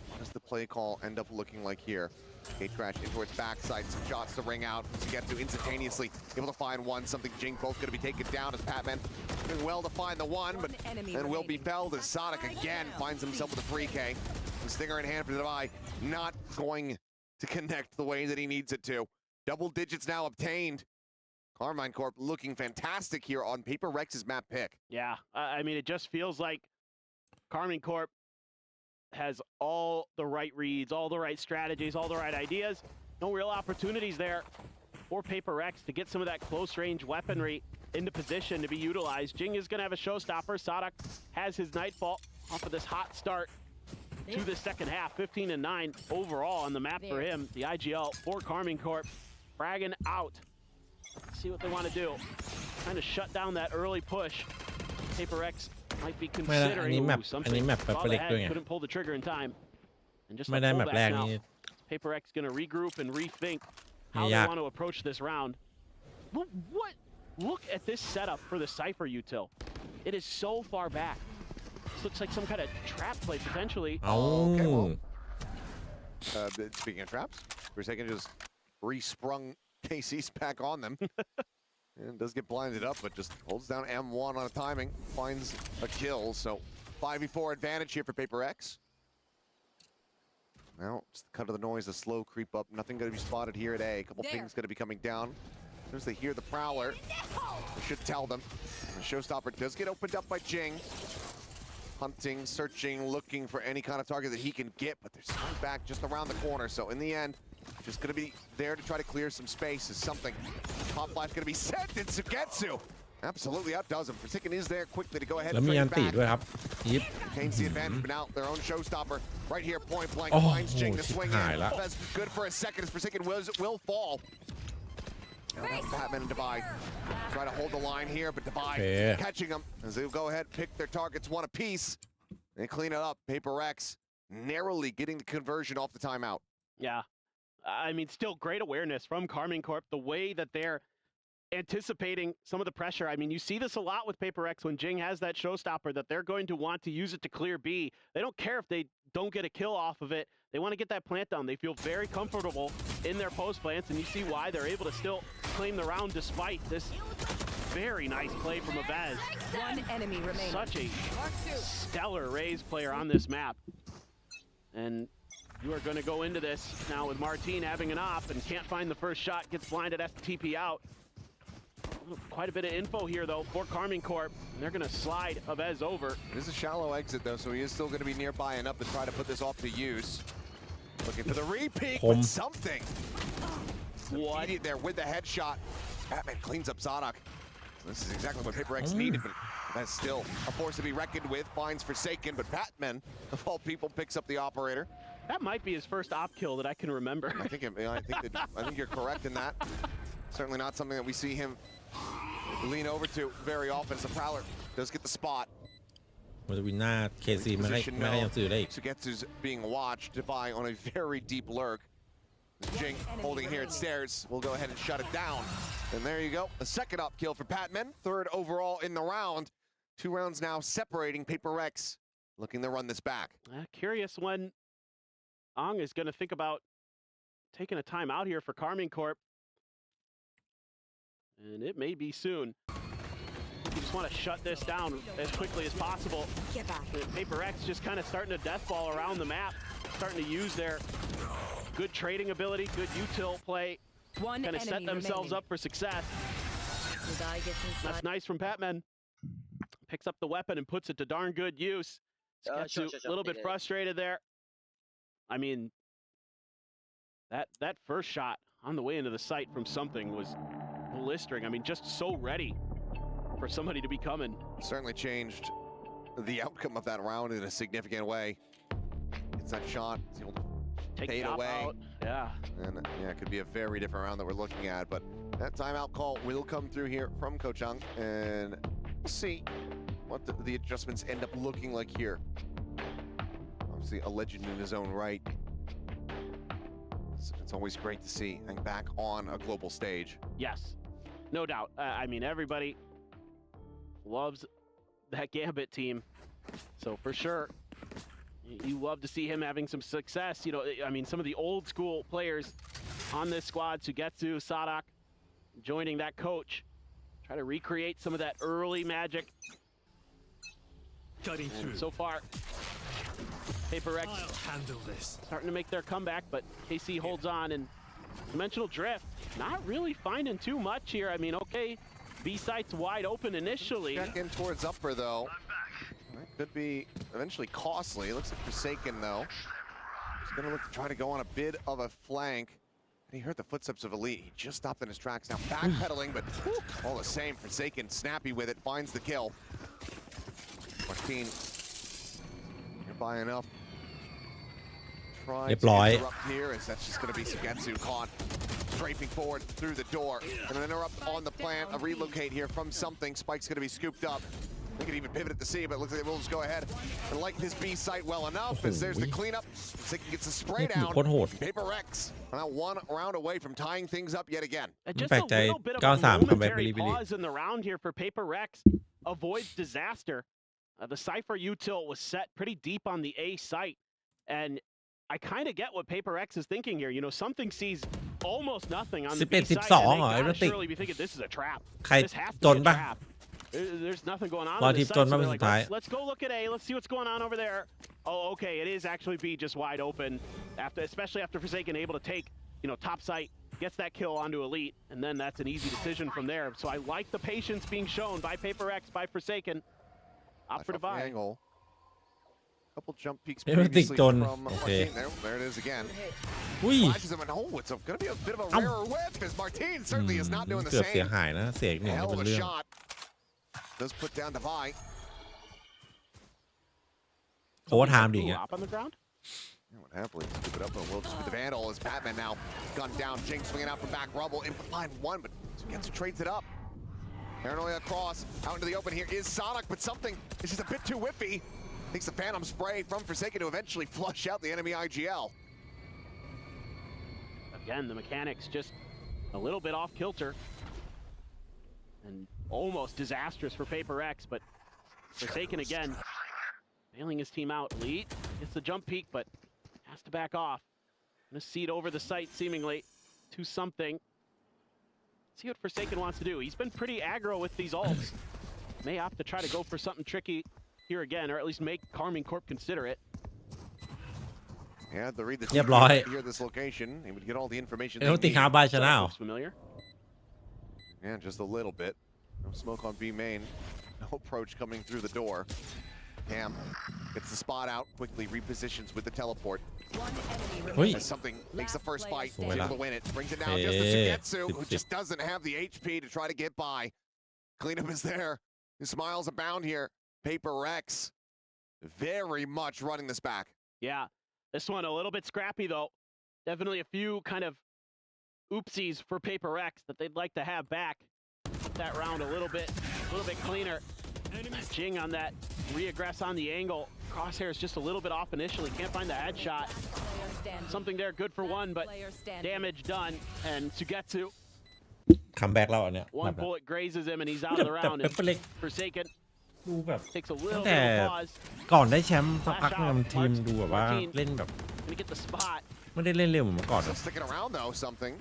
What does the play call end up looking like here? Kate crash into its backside, some shots to ring out to get to instantaneously. Able to find one, something Jing both going to be taken down as Patman doing well to find the one, but then will be felled as Sonic again finds himself with a 3K. The stinger in hand for Divide, not going to connect the way that he needs it to. Double digits now obtained. Carmine Corp looking fantastic here on Paper Rex's map pick. Yeah, I mean, it just feels like Carmine Corp has all the right reads, all the right strategies, all the right ideas. No real opportunities there for Paper X to get some of that close range weaponry into position to be utilized. Jing is going to have a showstopper. Sadak has his Nightfall off of this hot start to the second half. 15-9 overall on the map for him. The IGL for Carmine Corp fragging out. Let's see what they want to do. Trying to shut down that early push. Paper X might be considering something. Couldn't pull the trigger in time. And just ไม่ได้แมปแรกนี่ Paper X going to regroup and rethink how they want to approach this round. What? Look at this setup for the Cypher util. It is so far back. This looks like some kind of trap play potentially. Okay, well, speaking of traps, for a second just resprung KC's back on them. And does get blinded up, but just holds down M1 on a timing, finds a kill. So 5v4 advantage here for Paper X. Now, just cut of the noise, a slow creep up. Nothing going to be spotted here at A. A couple pings going to be coming down. soon as they hear the Prowler, they should tell them. The Showstopper does get opened up by Jing. Hunting, searching, looking for any kind of target that he can get, but they're still back just around the corner. So in the end, just going to be there to try to clear some space. Is something. Pop flash going to be sent, and Sugetsu absolutely outdoes him. Forsaken is there quickly to go ahead แล้ว and มีอัน trade ติ back. ด้วยครับยิบ Gains the advantage, but now their own Showstopper right here, point blank, Oh, finds Jing to swing in. ชิบหายละ That's good for a second as Forsaken will fall. Now Batman and Divide try to hold the line here, but Divide catching them as they'll go ahead, pick their targets one apiece, and clean it up. PRX narrowly getting the conversion off the timeout. Yeah, I mean, still great awareness from Karming Corp. The way that they're anticipating some of the pressure. I mean, you see this a lot with PRX when Jing has that Showstopper that they're going to want to use it to clear B. They don't care if they don't get a kill off of it. They want to get that plant down. They feel very comfortable in their post plants, and you see why they're able to still claim the round despite this very nice play from Avez. One enemy remaining. Such a stellar Raze player on this map. And you are going to go into this now with Martine having an op and can't find the first shot, gets blinded, has to TP out. Quite a bit of info here, though, for Karming Corp. And they're going to slide Avez over. It is a shallow exit, though, so he is still going to be nearby enough to try to put this off to use. Looking for the repeat, but something. What? Immediate there with the headshot. Batman cleans up Zadok. This is exactly what PRX needed, but that's still a force to be reckoned with. Finds Forsaken, but Batman, of all people, picks up the operator. That might be his first op kill that I can remember. I think you're correct in that. Certainly not something that we see him lean over to very often as the Prowler does get the spot. มันจะวินหน้า KC ไม่ได้ยังซื้อได้อีก Sugetsu's being watched. Defy on a very deep lurk. Jing holding here at stairs. We'll go ahead and shut it down. And there you go. A second up kill for Patman. Third overall in the round. 2 rounds now separating. PRX looking to run this back. Curious when Ong is going to think about taking a time out here for Karming Corp. And it may be soon. You just want to shut this down as quickly as possible. Get back. PRX just kind of starting to deathball around the map, starting to use their good trading ability, good util play, kind of set themselves up for success. That's nice from Patman. Picks up the weapon and puts it to darn good use. Sketsu a little bit frustrated there. I mean, that first shot on the way into the site from something was blistering. I mean, just so ready for somebody to be coming. Certainly changed the outcome of that round in a significant way. It's that shot. It's able to Take fade away. Out. Yeah. And yeah, it could be a very different round that we're looking at, but that timeout call will come through here from Coach Ung, and we'll see what the adjustments end up looking like here. Obviously a legend in his own right. It's always great to see him back on a global stage. Yes, no doubt. I mean, everybody loves that Gambit team. So for sure, you love to see him having some success. You know, I mean, some of the old school players on this squad, Sugetsu, Sadok, joining that coach, try to recreate some of that early magic. And so far, PRX starting to make their comeback, but KC holds on, and Dimensional Drift not really finding too much here. I mean, okay, B site's wide open initially. Back in towards upper though. That could be eventually costly. It looks like Forsaken though. He's gonna look to try to go on a bit of a flank. And he heard the footsteps of Elite. He just stopped in his tracks now, backpedaling, but all the same, Forsaken snappy with it, finds the kill. Martine, nearby enough. Try to interrupt here, as that's just going to be Sugetsu caught strafing forward through the door. And an interrupt on the plant, a relocate here from something. Spike's going to be scooped up. They could even pivot at the C, but it looks like they will just go ahead and like this B site well enough, as there's the cleanup. Forsaken gets a spray down. PRX now 1 round away from tying things up yet again. Just a little bit of a momentary pause in the round here for PRX. Avoids disaster. The Cypher util was set pretty deep on the A site, and I kind of get what PRX is thinking here. You know, something sees almost nothing on the B site, and they surely be thinking this is a trap. This has to be a trap. There's nothing going on the site, so like, let's go look at A. Let's see what's going on over there. Oh, okay, it is actually B just wide open, especially after Forsaken able to take, you know, top site gets that kill onto Elite, and then that's an easy decision from there. So I like the patience being shown by PRX, by Forsaken. Opt for divide. Angle. Couple jump peeks Everything previously done. from Okay. Martin. There it is again. อุ้ย Flashes him and oh, it's going to be a bit of a rarer whip as Martin certainly is not doing the เกือบเสีย same. หายนะเสกเนี่ย Hell เป็ of น a เรื่อง shot. Does put down divide. โอเวอร์ไทม์ดิอย่างเงี้ย Up on the ground. Yeah, would happily scoop it up, but will just be the Vandal as Batman now gunned down. Jinx swinging out from back rubble in behind one, but Sugetsu trades it up. Paranoia across, out into the open here is Sonic, but something is just a bit too whiffy. Takes the Phantom Spray from Forsaken to eventually flush out the enemy IGL. Again, the mechanics just a little bit off kilter. And almost disastrous for PRX, but Forsaken again, bailing his team out. Elite gets the jump peak, but has to back off. Gonna seed over the site seemingly to something. See what Forsaken wants to do. He's been pretty aggro with these ults. May opt to try to go for something tricky here again, or at least make Karming Corp consider it. Yeah, to read the เรียบร้อย here this location. He would get all the information เอล they ติ need. คาบายชนะ Looks familiar. Yeah, just a little bit. No smoke on B main. No approach coming through the door. Cam gets the spot out, quickly repositions with the teleport. One enemy เฮ้ย As something makes the first fight, Last is player able to win it. Brings it down Hey, just to Sugetsu, who sip, just doesn't have the HP to try to get by. Cleanup is there. His smiles abound here. PRX very much running this back. Yeah, this one a little bit scrappy though. Definitely a few kind of oopsies for PRX that they'd like to have back. Get that round a little bit cleaner. Jing on that reaggress on the angle. Crosshair is just a little bit off initially. Can't find the headshot. Something there, good for one, but damage done. And Sugetsu, คัมแบ็กแล้วอันเนี้ย one bullet grazes him and he's out of the แต่ round. เป And เปอร์เล็ก Forsaken ดูแบบ takes a little แต่ bit of a pause. ก่อนได้แชมป์สักพักนึงทีมดูแบบว่าเล่นแบบ Gonna get the spot. ไม่ได้เล่นเร็วเหมือนเมื่อก่อน Still sticking around though, something.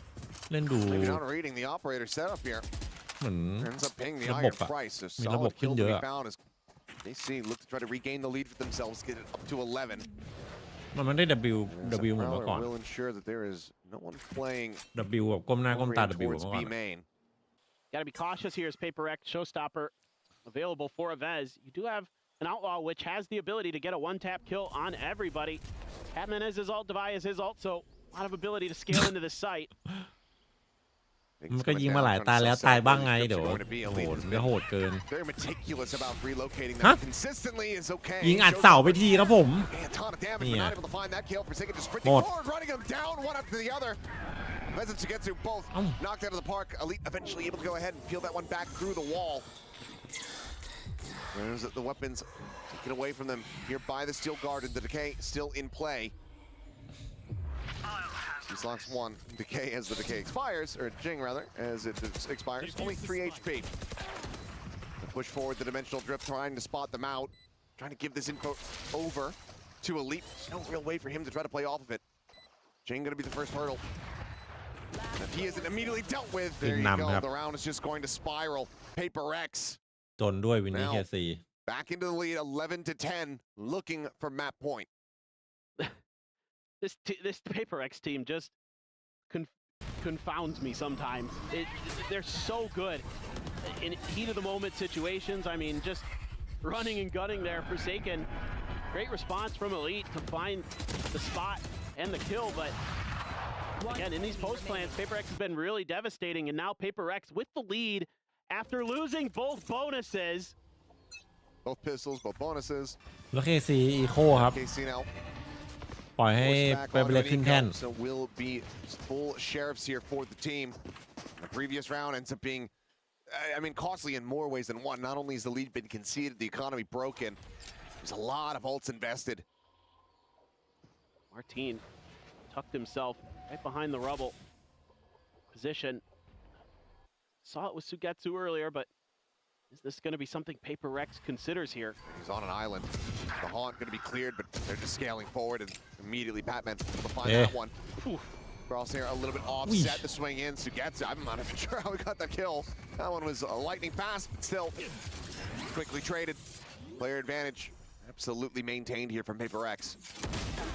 เล่นดู Maybe not reading the operator setup here. เหมือน Ends up paying the ระบบ higher อะ price. A มีระบบ solid ขึ้น kill เย to อะ be อะ found as they see look to try to regain the lead for themselves, get it up to 11. มันได้ W 'Causeเหมือนเมื่อ Prowler ก่อน will ensure that there is no one playing W แบบก้มหน้าก้มตา over W เหมือน towards เมื่อก่อ B น main. Got to be cautious here as PRX Showstopper available for Avez. You do have an Outlaw which has the ability to get a one-tap kill on everybody. Batman has his ult, Devi has his ult, so a lot of ability to scale into this site. มันก็ยิงมาหลายตาแล้วตายบ้างไงเดี๋ยวโอ้โหมันก็โหดเกิน Very meticulous about relocating Huh? them consistently is okay. ยิงอัดเสาไปทีครับผม A ton of damage, but Yeah. not able to find that kill. Forsaken just sprinting Mod. forward, running them down one after the other. Vez and Sugetsu both knocked out of the park. Elite eventually able to go ahead and peel that one back through the wall. There's the weapons taken away from them here by the Steel Guard, and the Decay still in play. He's lost one. Decay as the Decay expires, or Jing rather, as it expires. Only 3 HP. The push forward, the Dimensional Drift, trying to spot them out. Trying to give this info over to Elite. No real way for him to try to play off of it. Jing gonna be the first hurdle. And if he isn't immediately dealt with, there you go. The round is just going to spiral. PRX จนด้วยวินนี่เคซี back into the lead, 11-10, looking for map point. This PRX team just confounds me sometimes. They're so good in heat of the moment situations. I mean, just running and gunning there. Forsaken, great response from Elite to find the spot and the kill, but again, in these post plans, PRX has been really devastating, and now PRX with the lead after losing both bonuses. Both pistols, both bonuses. แล้วเคซีอีโคครับ KC now ปล่อยให้ forced back ไปเบล onto ขึ้นแท่น Nico, so will be full sheriffs here for the team. The previous round ends up being, I mean, costly in more ways than one. Not only has the lead been conceded, the economy broken. There's a lot of ults invested. Martin tucked himself right behind the rubble position. Saw it with Sugetsu earlier, but is this going to be something PRX considers here? He's on an island. The haunt going to be cleared, but they're just scaling forward, and immediately Batman able to find that one. Crosshair a little bit offset the swing in. Sugetsu, I'm not even sure how he got that kill. That one was lightning fast, but still quickly traded. Player advantage Absolutely maintained here from PRX.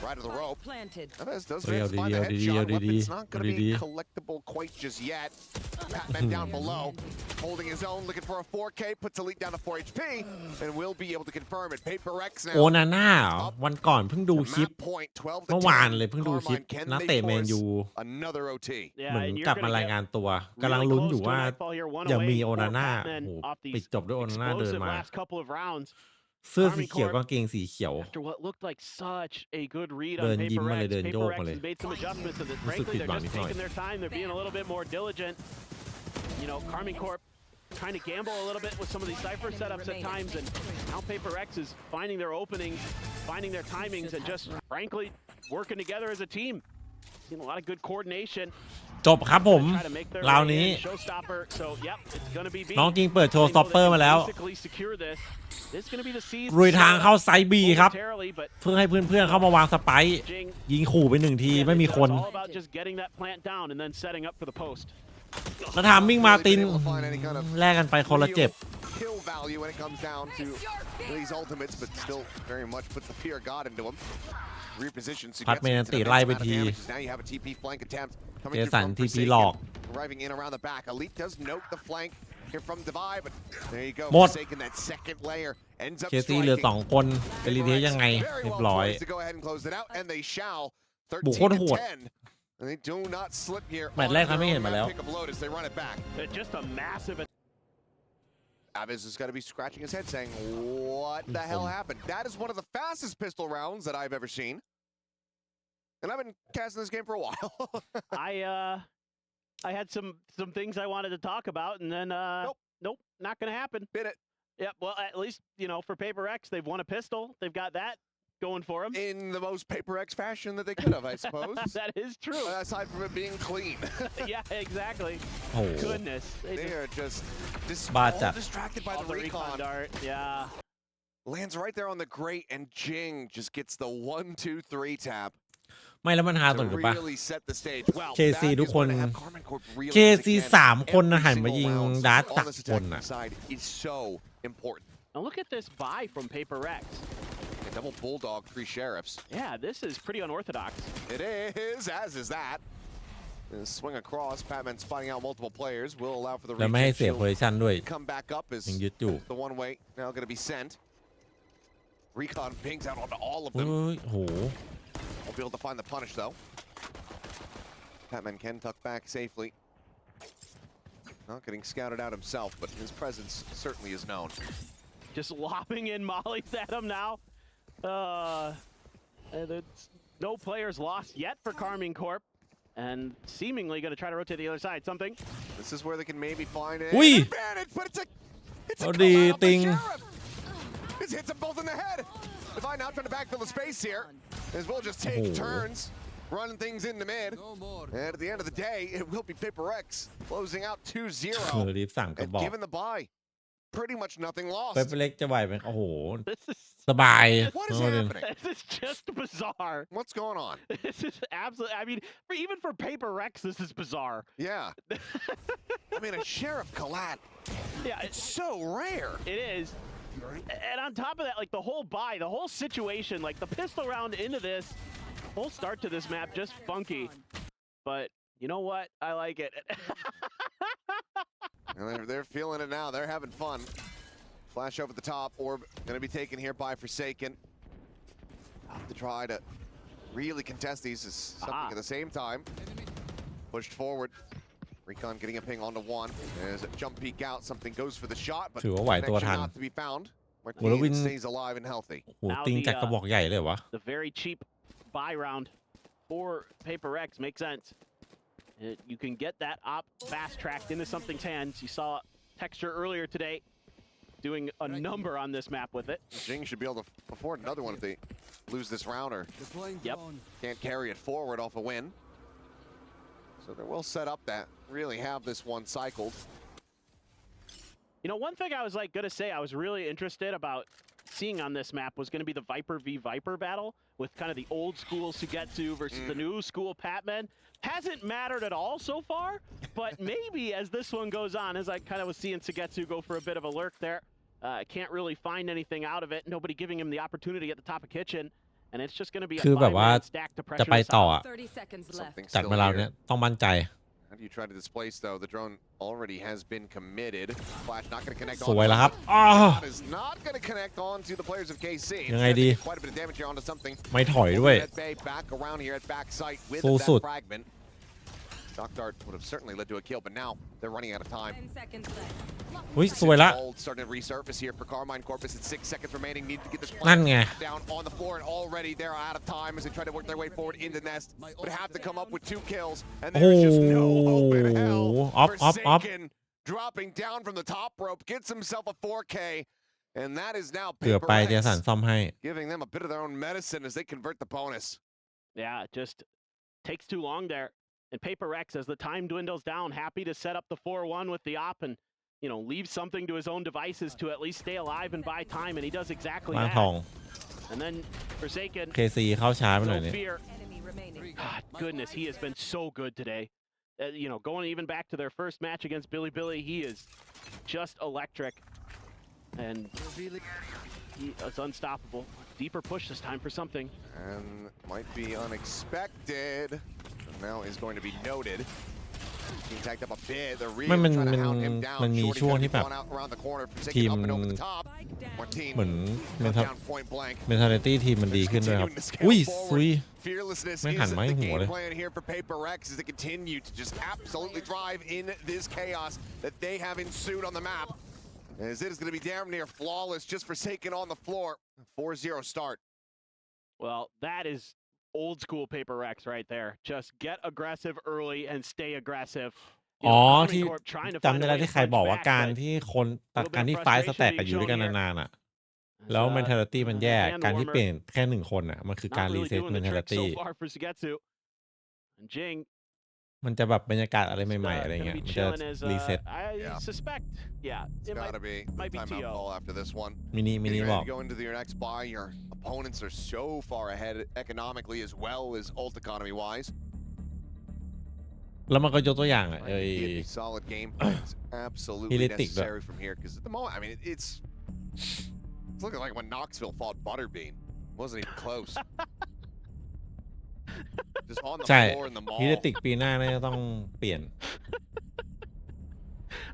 Right of the rope. Planted. Vez does Oi, manage to find the LDD, headshot. LDD, Weapon's not going to be LDD. collectible quite just yet. Patman down below, holding his own, looking for a 4K, puts a lead down to 4 HP, and will be able to confirm it. PRX โอ now. นาน่าวันก่อนเพิ่งดูคลิป Map point 12 to เมื่อวาน 10. เลยเพิ่งดูคลิป Carmine, can นัก they เตะแมน force ยู another OT? เหมือน and you're กลับมา gonna ราย get งานตัวกำลัง really ลุ้น close อยู่ to a ว่า nightfall here, one อย่า away มีโอ for นาน่า Patman โอ้โห off these ปิดจบด้วยโอนาน่าเดิน explosive มา last couple of rounds. เสื้อสีเขียวกางเกงสีเขียว After what looked like such a good read เดิ on นยิ้มมาเลย PRX, เดินโยก PRX มาเลย has made some adjustments and รู้สึก frankly ผิด they're หวัง just นิดหน่อย taking their time. They're being a little bit more diligent. You know, Carmine Corp trying to gamble a little bit with some of these Cypher setups at times, and now PRX is finding their openings, finding their timings, and just frankly working together as a team. Seeing a lot of good coordination. จบครับผม Try to make their ราว way นี้ in. Showstopper. So yep, it's gonna be B. น้องจริงเปิดโชว์ They สต็อป know เปอ they ร์ can มาแล้ว basically secure this. This is gonna be the season รุยทางเข้าไซส์บีครับ momentarily, but เพื่อให้เพื่อนๆเข้ามาวางสไปค์ Jing ยิงขู่ไปหนึ่งทีไม่มีคน It's all about just getting that plant down and then setting up for the post. แล้วทามมิ่งมาตินแลกกันไปคนละเจ็บ Kill value when it comes down to these ultimates, but still very much puts the fear of God into him. Repositions. พัดเมนันติไล่ไปที Now you have a TP flank attempt coming เจ through สัน from ทีพี Forsaken, หลอก arriving in around the back. Elite does note the flank here from Divide, but there you go. หมด Forsaken that second layer ends up เคซี่เหลือ striking. 2 คนเป็นรีเทสยังไง Very เรียบ well ร้อย poised to go ahead and close it out, and they shall. บุกโคตรโหด 13-10. And they do not slip here. แมตช์แรกทำให้เห็นมาแล้ว Pick up Lotus, they run it back. Just a massive Aviz is going to be scratching his head saying, what the hell happened? That is one of the fastest pistol rounds that I've ever seen. And I've been casting this game for a while. I had some things I wanted to talk about, and then nope, not gonna happen. Bit it. Yeah, well, at least you know for PRX, they've won a pistol. They've got that going for them. In the most PRX fashion that they could have, I suppose. That is true. Aside from it being clean. Yeah, exactly. โอ้โห Goodness, They are just Bad all tap. distracted by all the recon. dart. Yeah. Lands right there on the grate, and Jing just gets the 1-2-3 tap ไม่แล้วมันหาตรง to หรือปะ really set the stage. Well, KC that ทุก is คน when they have Carmine Corp realize KC again, 3 คนนะ every หันมา single ยิง round ดาร์ต on this 3 คน attacking น่ะ side is so important. Now look at this buy from PRX. A double bulldog, 3 sheriffs. Yeah, this is pretty unorthodox. It is, as is that. And swing across, Patman spotting out multiple players will allow for the แล้วไม่ให้ retake เสีย shield โพซิชันด้วย come back up as ยังยึดอยู่ the one way now going to be sent. Recon pings out onto all of เฮ้ them. ยโห Won't be able to find the punish though. Patman can tuck back safely. Not getting scouted out himself, but his presence certainly is known. Just lobbing in mollies at him now. And it's no players lost yet for Carmine Corp. And seemingly going to try to rotate the other side. Something. This is where they can maybe find an Ui. advantage, but it's a Oh, call out of the ting. sheriff. This hits them both in the head. Divine now trying to backfill the space here, as we'll just take Oh. turns, running things in the mid. And at the end of the day, it will be PRX closing out เออ 2-0. รีบสั่งกระ And บอก given the bye, pretty much nothing เป lost. เล็กจะไหวไหมโอ้โห This is สบาย What is โอ้โห happening? this is just bizarre. What's going on? This is absolutely. I mean, even for PRX, this is bizarre. Yeah. I mean, a sheriff collat. Yeah, It's so rare. it is. And on top of that, like the whole buy, the whole situation, like the pistol round into this, whole start to this map, just funky. But you know what? I like it. And they're feeling it now. They're having fun. Flash over the top. Orb going to be taken here by Forsaken. Have to try to really contest these is something at the same time. Pushed forward. Recon getting a ping onto one. There's a jump peek out. Something goes for the shot, but ถือว่าไหวตัว connection ทัน not to be found. Well, Martin we- stays alive and healthy. โหติงจากกระบอกใหญ่เลยวะ The very cheap buy round for PRX makes sense. You can get that op fast tracked into something's hands. You saw Texture earlier today doing a number on this map with it. Jing should be able to afford another one if they lose this round or Yep. can't carry it forward off a win. So they will set up that, really have this one cycled. You know, one thing I was like gonna say I was really interested about seeing on this map was gonna be the Viper v Viper battle with kind of the old school Sugetsu versus the new school Patman. Hasn't mattered at all so far, but maybe as this one goes on, as I kind of was seeing Sugetsu go for a bit of a lurk there, Can't really find anything out of it. Nobody giving him the opportunity at the top of kitchen. And it's just going to be a คือแบบว่า 5-man stack to จะ pressure ไป this ต่อ out. อ่ะ 30 seconds left. Something จาก still มาเรา here. เนี้ยต้องมั่นใจ How do you try to displace though? The drone already has been committed. Flash not going to connect สวยแล้วครับ Shot is not going to connect onto the players of KC. ยังไงดี Quite a bit of damage here onto something. ไม่ถอยด้วย Red Bay back around here at back site with สู้สุด that fragment. Shock dart would have certainly led to a kill, but now they're running out of time. 10 seconds left. อุ้ยสวยละ Gold starting to resurface here for Carmine Corpus. It's 6 seconds remaining. Need to get this นั่นไง down on the floor, and already they're out of time as they try to work their way forward into nest. But have to come up with 2 kills, and there's just no hope in hell. Up, up, up. Forsaken dropping down from the top rope, gets himself a 4K, and that is now เกือบไปเจสัน PRX ซ่อมให้ giving them a bit of their own medicine as they convert the bonus. Yeah, it just takes too long there. And PRX, as the time dwindles down, happy to set up the 4-1 with the op and, leave something to his own devices to at least stay alive and buy time, and he does exactly ล้าง that. ทอง And then Forsaken, KC เข้าช้าไปหน่อย no เนี่ย fear. Enemy remaining. God, goodness, he has been so good today. Going even back to their first match against Billy, he is just electric. And he is unstoppable. Deeper push this time for something. And might be unexpected. Now is going to be noted. Being tagged up a bit. They're really มัน trying to hound him down. มันมี Shorty ช่วง gonna ที่ be แบบ blown out around the corner. ที Forsaken ม up and over the top. Spike down. Martin เหมือน cut down point blank. mentality ทีมมันดีขึ้นด้วยครับ Continuing to scale อุ้ย forward. ซุย Fearlessnessไม่ is หันมาให้ the หัว game เลย plan here for PRX as they continue to just absolutely thrive in this chaos that they have ensued on the map. As it is going to be damn near flawless, just Forsaken on the floor. 4-0 start. Well, that is old school PRX right there. Just get aggressive early and stay aggressive. อ๋อ Army ที่ Corp trying to จำ find ได้ a แล้ว way ที่ to ใคร punch บอกว่า back, การ but ที่คนการที่ไฟท์สแต็กกันอยู่ด้วยกันนานๆอ่ะ แล้ว mentality มันแย่ การที่เปลี่ยนแค่หนึ่งคนอ่ะ มันคือการ not รี really เซ็ต doing the trick mentality so far for Sugetsu. And Jing มันจะแบบบรรยากาศอะไรใหม่ๆ อะไร gonna เงี้ย be มันจะ chilling as รีเซ็ต I Yeah. suspect, yeah, It's it got to be might be timeout TO. call after this one. มินิ Getting บ ready อก to go into your next buy. Your opponents are so far ahead economically as well as ult economy wise. แล้วมันก็ยกตัวอย่างอ่ะ Might be a solid game plan is absolutely Realistic, though. necessary from here because at the moment, I mean, it's looking like when Knoxville fought Butterbean. It wasn't even close. Just on the ใช่ floor in the mall. ฮิเลติกปีหน้าน่าจะต้องเปลี่ยน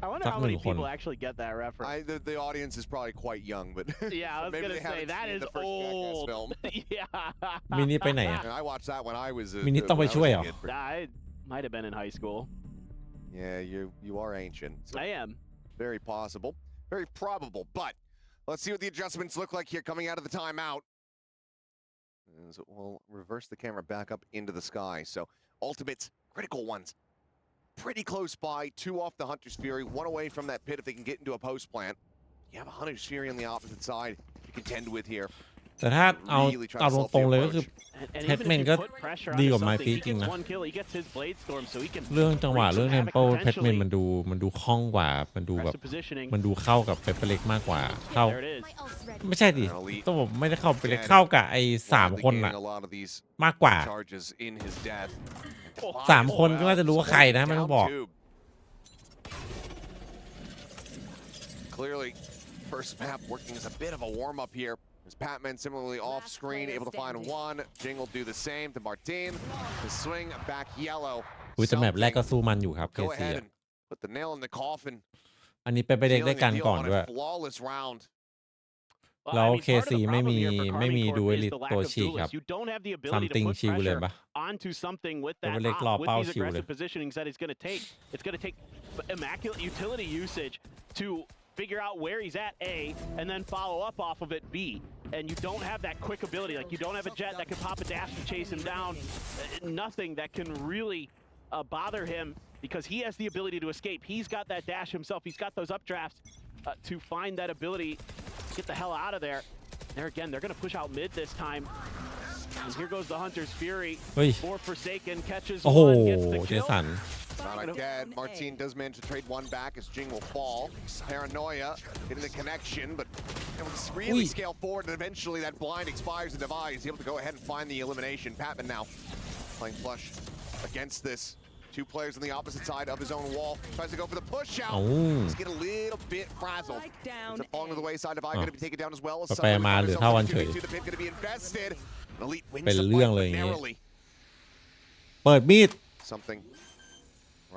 I wonder Chắc how many mình còn- people actually get that reference. The audience is probably quite young, but Yeah, I was maybe gonna they say haven't that seen is the first Jackass old. film. Yeah. มินิไปไหนอ่ะ And I watched that when I was. We need ต้องไป when I was ช่วย a เหรอ kid. I might have been in high school. Yeah, you are ancient. So I am. very possible, very probable. But let's see what the adjustments look like here coming out of the timeout. As we'll reverse the camera back up into the sky. So ultimates, critical ones. Pretty close by, 2 off the Hunter's Fury, 1 away from that pit if they can get into a post plant. You have a Hunter's Fury on the opposite side to contend with here. แต่ถ้าเอา Really try to เอา slow up ตรง the ๆเลยก็คือ And even if Hetman you ก็ put pressure ดี onto กว่า something, My Feet he จริง gets นะ one kill, he gets his Blade Storm, so he can เรื่องจังหวะ wreak เรื่อง some เทม havoc โปเพชรเมน potentially. มันดูคล่องกว่า มันดูแบบ Aggressive positioning. มันดูเข้ากับเปเปอร์เล็กมากกว่า เข้า There it is. ไม่ใช่ดิต้องบอกไม่ได้เข้าไปเล็กเข้ากับไอ้สามคนน่ะ A lot of these มากกว่า charges in his death. สามคนก็น่าจะรู้ว่าใครนะไม่ต้องบอก Clearly, first map working as a bit of a warm-up here. As Patman similarly off screen, able to find one. Jing will do the same to Martin. The swing back yellow. อุ้ยแต่แมปแรกก็สู้มันอยู่ครับ Go KC ahead อ่ะ and put the nail in the coffin. อันนี้เป็นไปเด็กได้ Sealing กัน the deal ก่อน on ด้วย a flawless round. Well, แล้ว I mean, part of the KC ไม่ problem มี here for ไม่มี Carmine ดู Corp เอ is ลิ the lack ตัว of ฉีกครับ duelists. You don't have the ability to Something put ชิวเลย pressure ปะ onto something with เป that เปอร์เล็ก op, รอ with เป้า these ชิวเลย aggressive positionings that it's going to take. It's going to take immaculate utility usage to figure out where he's at A and then follow up off of it B. And you don't have that quick ability. Like, you don't have a jet that can pop a dash to chase him down. Nothing that can really bother him because he has the ability to escape. He's got that dash himself. He's got those updrafts to find that ability to get the hell out of there. There again, they're going to push out mid this time. And here goes the Hunter's Fury. เฮ้ย For Forsaken, catches โอ้โห one, gets the เจ kill. สัน Not again. Martin does manage to trade one back as Jing will fall. Paranoia getting the connection, but it will really Ui. scale forward, and eventually that blind expires and Divide is able to go ahead and find the elimination. Patman now playing flush against this. Two players on the opposite side of his own wall. Tries to go for the push out. โอ้ He's getting a little bit frazzled. Spike down. Ends up falling to the wayside. Divide going to be taken down as well. ไปๆมาเหลือเท่ากันเฉย The pin going to be invested. Elite wins เป็น the เรื่อง fight, เลย but อย่างเงี้ย narrowly. เปิดมีด Something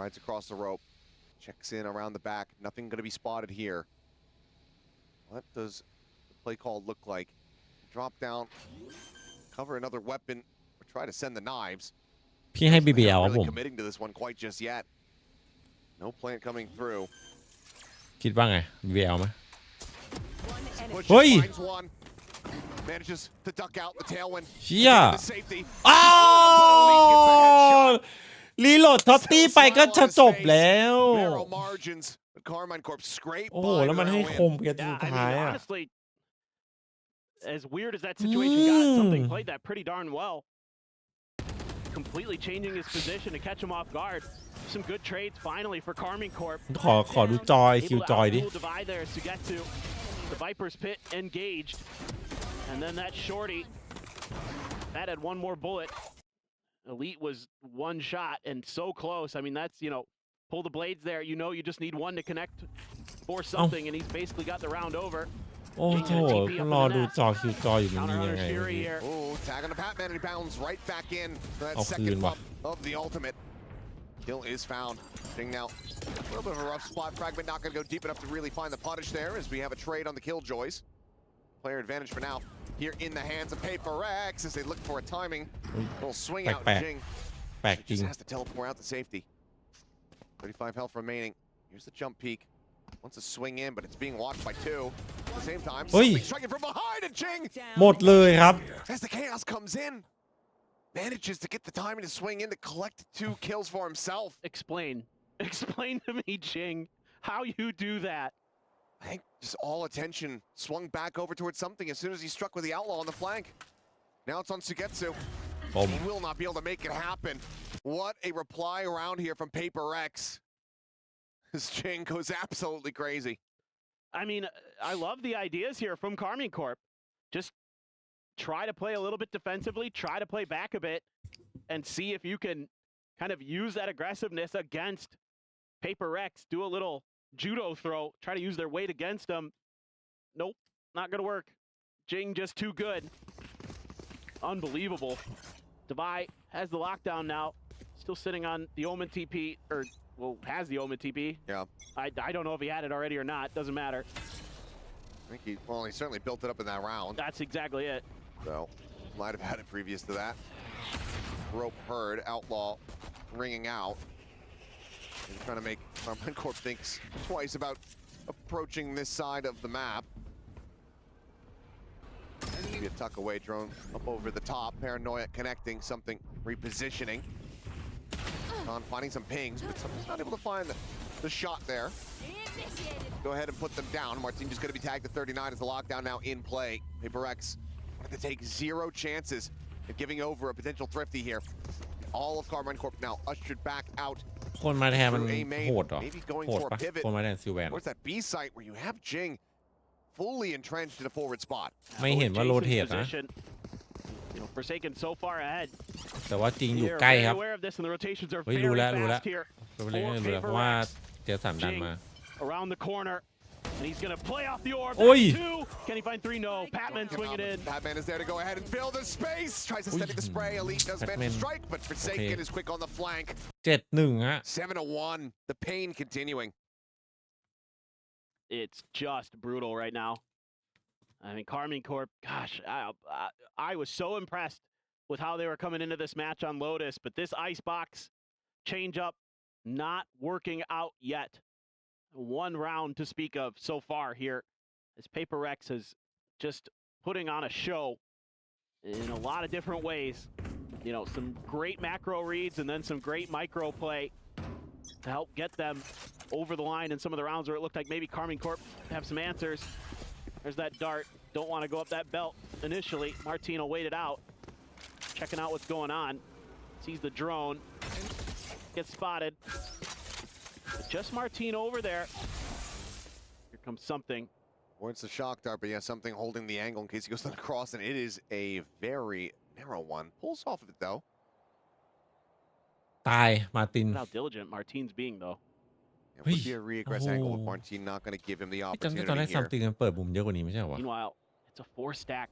rides across the rope. Checks in around the back. Nothing going to be spotted here. What does the play call look like? Drop down, cover another weapon, or try to send the knives. พี่ให้ BBL Not ครับผ really ม committing to this one quite just yet. No plant coming through. คิดว่าไง BBL ไหม One enemy. Pushes, Oi! finds one. Manages to duck out the tailwind. เชี่ย The safety. อ้าวรีโหลดท็อตตี้ไปก็จะจบแล้ว Narrow margins. But Carmine Corp scrape โอ้โห by แล้วมัน to ให้ win. คมเพียง Yeah, สุด I ท้าย mean, อ่ะ honestly, as weird as that situation got, something played that pretty darn well. Completely changing his position to catch him off guard. Some good trades finally for Carmine Corp. ขอดูจอยคิว Able จ to อยดิ outrule Divide there, Sugetsu. The Viper's Pit engaged. And then that shorty, that had one more bullet. Elite was one shot and so close. I mean, that's, pull the blades there. You just need one to connect for something, and he's basically got the round over. โอ้โหรอดูจอคิวจอยอยู่มันยิง Counter ยัง Hunter ไง Fury here. Oh, tag on the Batman and he bounds right back in for that Oh, second clean pump of the ultimate. Kill is found. Ding now. A little bit of a rough spot. Fragment not going to go deep enough to really find the punish there as we have a trade on the Killjoys. Player advantage for now here in the hands of PRX as they look for a timing. Little swing out Back. Jing. แปลกจริง Just has to teleport out to safety. 35 health remaining. Here's the jump peak. Wants to swing in, but it's being watched by two. At the same time, Oi. something striking from behind and Jing, Down. หมดเลยครับ as the chaos comes in, manages to get the timing to swing in to collect 2 kills for himself. Explain to me, Jing, how you do that. I think just all attention swung back over towards something as soon as he struck with the outlaw on the flank. Now it's on Sugetsu. ผม He will not be able to make it happen. What a reply around here from PRX. This Jing goes absolutely crazy. I mean, I love the ideas here from Carmine Corp. Just try to play a little bit defensively, try to play back a bit, and see if you can kind of use that aggressiveness against PRX. Do a little judo throw, try to use their weight against them. Nope, not gonna work. Jing just too good. Unbelievable. Divide has the lockdown now. Still sitting on the Omen TP, or well, has the Omen TP. Yeah. I don't know if he had it already or not. Doesn't matter. I think he certainly built it up in that round. That's exactly it. So, might have had it previous to that. Rope heard, Outlaw ringing out. And trying to make Carmine Corp thinks twice about approaching this side of the map. Maybe a tuck away drone up over the top. Paranoia connecting, something repositioning. On finding some pings, but someone's not able to find the shot there. Go ahead and put them down. Martin just going to be tagged to 39 as the lockdown now in play. PRX wanted to take 0 chances at giving over a potential thrifty here. All of Carmine Corp now ushered back out. คนมาแทนมัน through A main, โหดเหรอ maybe going โหด for a ปะ pivot. คนมาแทนซิลแวน Where's that B site where you have Jing fully entrenched in a forward spot? ไม่เห็นว่าโรเทตนะ Position. Forsaken so far ahead. แต่ว่าจริงอยู่ They're ใกล้ very ครับ aware of this, and the rotations are เฮ้ย very รู้แล้ว fast here. รู้แล้วเพราะว่าเจสันดันมา Around the corner, and he's gonna play off the orb. Oi. That's 2. Can he find 3? No. Patman swinging in. Batman is there to go ahead and fill the space. Tries to steady the spray. Elite does manage to strike, but Forsaken is quick on the flank. 7-1 ฮะ 7-1. The pain continuing. It's just brutal right now. I mean, Carmine Corp, gosh, I was so impressed with how they were coming into this match on Lotus, but this icebox change up not working out yet. 1 round to speak of so far here, as PRX is just putting on a show in a lot of different ways. Some great macro reads and then some great micro play to help get them over the line in some of the rounds where it looked like maybe Carmine Corp have some answers. There's that dart. Don't want to go up that belt initially. Martino waited out, checking out what's going on. Sees the drone. Gets spotted. But just Martino over there. Here comes something. Or it's a shock dart, but yeah, something holding the angle in case he goes across, and it is a very narrow one. Pulls off of it, though. ตายมาติน How diligent Martin's being though. It would be a re-aggress angle, but Martin not going to give him the จำได้ตอนแรก opportunity ซัม here. ติงมันเปิดมุมเยอะกว่านี้ไม่ใช่เหรอวะ Meanwhile, it's a 4-stack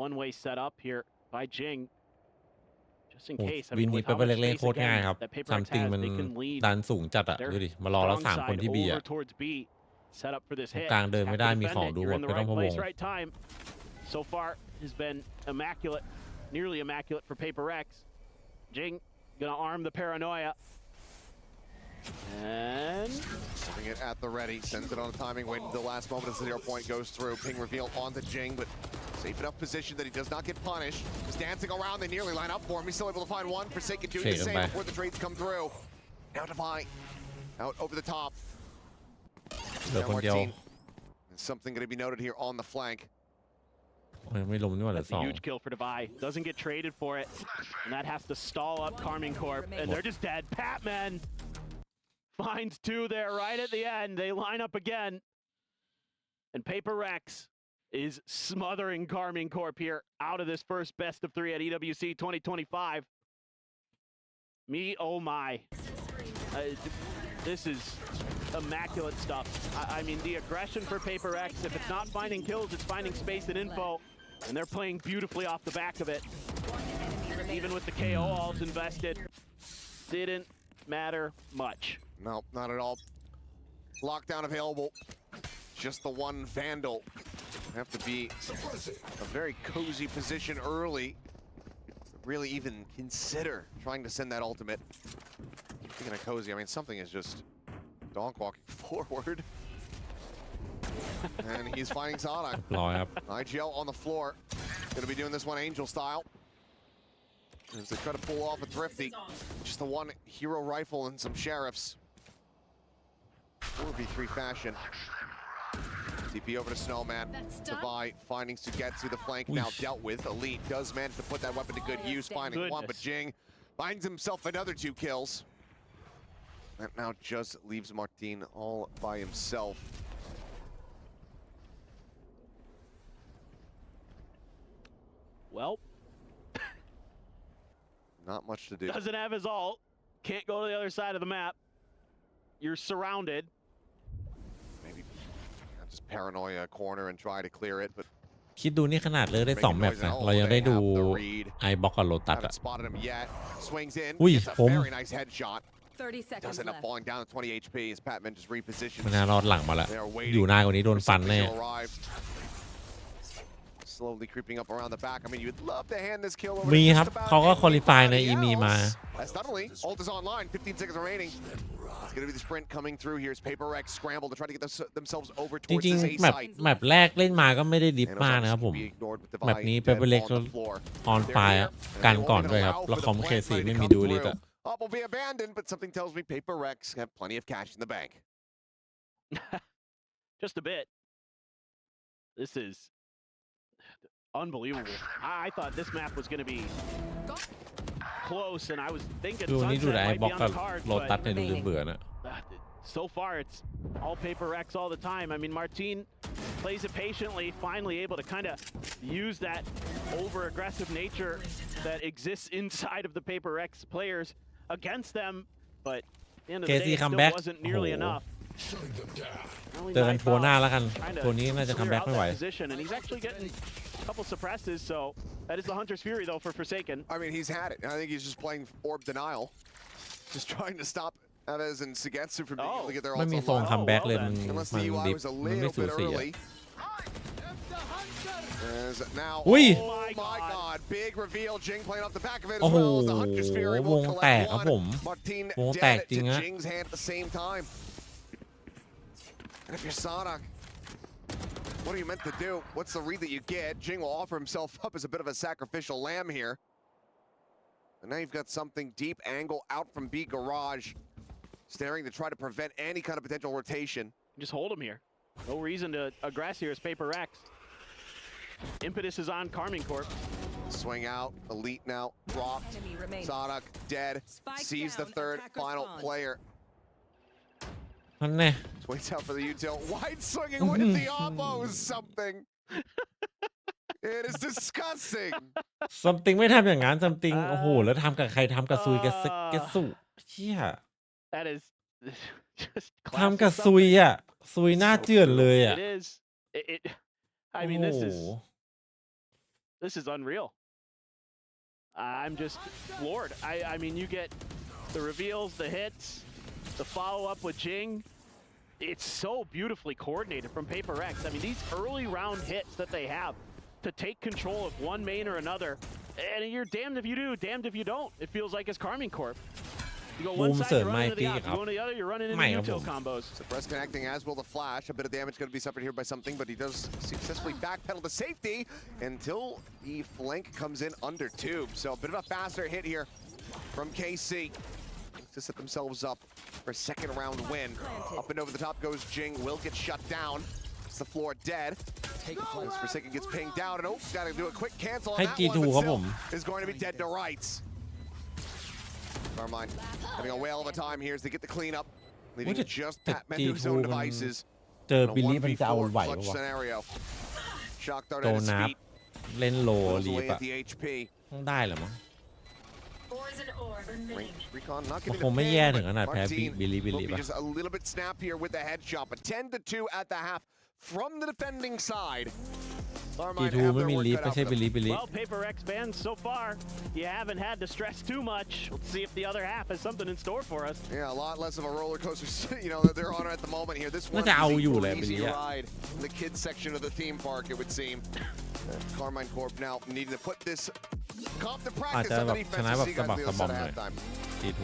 one-way setup here by Jing. Just in โอ้ case. I วิน mean, นี้ with ไป how ไป much เล่น space โคตรง่าย again ครับ that ซัม PRX ติง has, มัน they can lead ดันสูงจัดอะ their ดูดิมารอแล้ว strong 3 คน side ที่บี over อะ towards B. Set up for this hit. กลางเดิน Have ไม่ to ได้มี defend ของ it. ดู You're แบ in บ the ไม่ต้อง right พะวง place, right time. So far has been immaculate, nearly immaculate for Paper X. Jing gonna arm the paranoia. And Bring it at the ready, sends it on the timing, waiting until the last moment as the 0 point goes through. Ping reveal onto Jing, but safe enough position that he does not get punished. Just dancing around, they nearly line up for him. He's still able to find one. Forsaken doing the same before the trades come through. Now Defy, out over the top. เหลือ Now คนเดียว Martin. And something going to be noted here on the flank. ไม่ล้มนี่หว่าเหลือ that's a 2 huge kill for Defy. Doesn't get traded for it. And that has to stall up Carmine Corp. And they're just dead. Patman finds 2 there right at the end. They line up again. And Paper Rex is smothering Carmine Corp here out of this first best of 3 at EWC 2025. Me, oh my. This is immaculate stuff. I mean, the aggression for Paper X, if it's not finding kills, it's finding space and info. And they're playing beautifully off the back of it. Even with the KO alls invested, didn't matter much. No, not at all. Lockdown available. Just the one Vandal. Have to be a very cozy position early. Really even consider trying to send that ultimate. Speaking of cozy, I mean, something is just donk walking forward. And he's finding Sonic. รอครับ IGL on the floor. Gonna be doing this one Angel style. As they try to pull off a Thrifty. Just the one hero rifle and some sheriffs. 4v3 fashion. TP over to Snowman. Defy finding Sugetsu, the flank now dealt with. Elite does manage to put that weapon to good use, finding one, but Jing finds himself another 2 kills. That now just leaves Martin all by himself. Well, Not much to do. doesn't have his ult. Can't go to the other side of the map. You're surrounded. Maybe just paranoia a corner and try to clear it, but คิดดูนี่ขนาดเลยได้2 แมปนะเรายังได้ดูไอบล็อกกับโลตัส haven't อะ spotted him yet. Swings in. Ui, Gets aผม very nice headshot. 30 seconds Does end up left. falling down to 20 HP as Patman just repositions. ไม่น่ารอดหลังมาแล้ว They are อยู่ waiting นานกว่านี้โดน for ฟัน something แน่ to arrive. Slowly creeping up around the back. I mean, you'd love to hand this kill over มี to ครับ just about เขาก็คุริฟายใน anybody อีมีมา else. As suddenly, ult is online. 15 seconds remaining. It's going to be the sprint coming through here as Paper X scramble to try to get themselves over จ towards ริง this A ๆแมป site. แมปแรกเล่นมาก็ไม่ได้ดิฟ And มาก those นะครับผม obviously be ignored with แมป Divide นี้ dead เปเปอร์เล็ก on the floor. ออนไฟ They're อะ here, กัน and ก่อน they ด้วย won't ครับ allow แล้ว for คอม the เค plant ซี money to ไม่มี come ดูลิต through. อะ Op will be abandoned, but something tells me Paper Rex have plenty of cash in the bank. Just a bit. This is unbelievable. I thought this map was going to be close, and I was thinking ดูนี่ดู Sunset แต่ไอ might บล็ be อก on กับ the cards, โลตัส but เนี่ยดูเบื่อๆนะ so far it's all Paper X all the time. I mean, Martin plays it patiently, finally able to kind of use that over-aggressive nature that exists inside of the Paper X players against them, but at the end of the day, KC it still comeback. wasn't nearly Oh. enough. Only เจอกัน 9 ทัวร์หน้า fouls. แล้วกัน Trying to ตัวนี้น่าจะคัม clear แบ็ก out ไม่ไหว that position, and he's actually getting a couple suppresses, so that is the Hunter's Fury, though, for Forsaken. I mean, he's had it. I think he's just playing orb denial. Just trying to stop Aves and Sugetsu from being able to get their ไม่ ults มีทรง online. คัมแบ็กเลย well มัน then. Unless มัน the ดิ UI ฟ was a มันไม่ little สู bit สีอะ early. As now, Ui. oh my God, big reveal. Jing playing off the back of it as โอ้โห well as the Hunter's Fury ว will ง collect แตกครับผม one. Martin วงแตก dead จริง to ฮะ Jing's hand at the same time. And if you're Sonic, what are you meant to do? What's the read that you get? Jing will offer himself up as a bit of a sacrificial lamb here. And now you've got something deep angle out from B Garage, staring to try to prevent any kind of potential rotation. Just hold him here. No reason to aggress here as Paper X. Impetus is on Carmine Corp. Swing out, Elite now dropped. Enemy remaining. Sonic dead, Spike sees the down, third attacker final spawn. player. นั่นแน่ Waits out for the util. Wide swinging with the oppo is something. It is disgusting. something ไม่ทำอย่างนั้น something โอ้โหแล้วทำกับใครทำกับซุยกับสุเชี่ย That is just ทำกับ classic ซุย something. อ่ะซุยหน้าเจือนเลยอ่ะ It is. I โอ้ mean, โห this is unreal. I'm just floored. I mean, you get the reveals, the hits, the follow-up with Jing. It's so beautifully coordinated from PRX. I mean, these early round hits that they have to take control of one main or another, and you're damned if you do, damned if you don't. It feels like it's Carmine Corp. You go one side, you're running into the op. You go into the other, you're running into util combos. Suppress connecting as will the flash. A bit of damage going to be suffered here by something, but he does successfully backpedal to safety until the flank comes in under tube. So a bit of a faster hit here from KC to set themselves up for a second round win. Up and over the top goes Jing. Will get shut down. It's the floor dead. As Forsaken gets pinged down, and oh, got to do a quick cancel on ให้ that G2 one, ครับ but ผม still is going to be dead to rights. Carmine having a whale of a time here as they get the cleanup, leaving just Patman to his own devices. เจอบิลลี่มันจะเอาไหว Clutch ปะวะ scenario. Shock dart โด at น his นับ feet. เล่นโล Goes ลี away ปะ at the HP. ต้องได้เหรอมั้ง Recon not getting คงไม่ the แย่ ping, ถึงขนาด but แพ้ Martin บิลลี่ will be ปะ just a little bit snappier with the headshot, but 10-2 at the half from the defending side. Carmine G2 have ไม่ their มี work ลีฟ cut ไม่ out ใช่ for บิล them. ลี่บิลลี่ Well, PRX fans, so far, you haven't had to stress too much. Let's see if the other half has something in store for us. Yeah, a lot less of a roller coaster, that they're on at the moment here. This one น่า is จะเอาอยู่ an แหละ easy บิลลี่อะ ride in the kids section of the theme park, it would seem. Carmine Corp now needing to put this comp to อาจ practice จะ on แบ the บช defense นะ to แบบ see สะ guys บัก on the สะ other บอม side ห of น่อย halftime. G2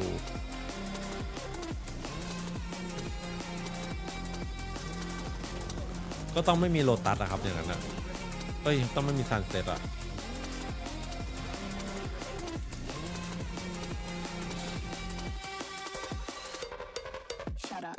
ก็ต้องไม่มีโลตัสอะครับอย่างนั้นอะเอ้ยต้องไม่มีซันเซ็ตอะ Shut up.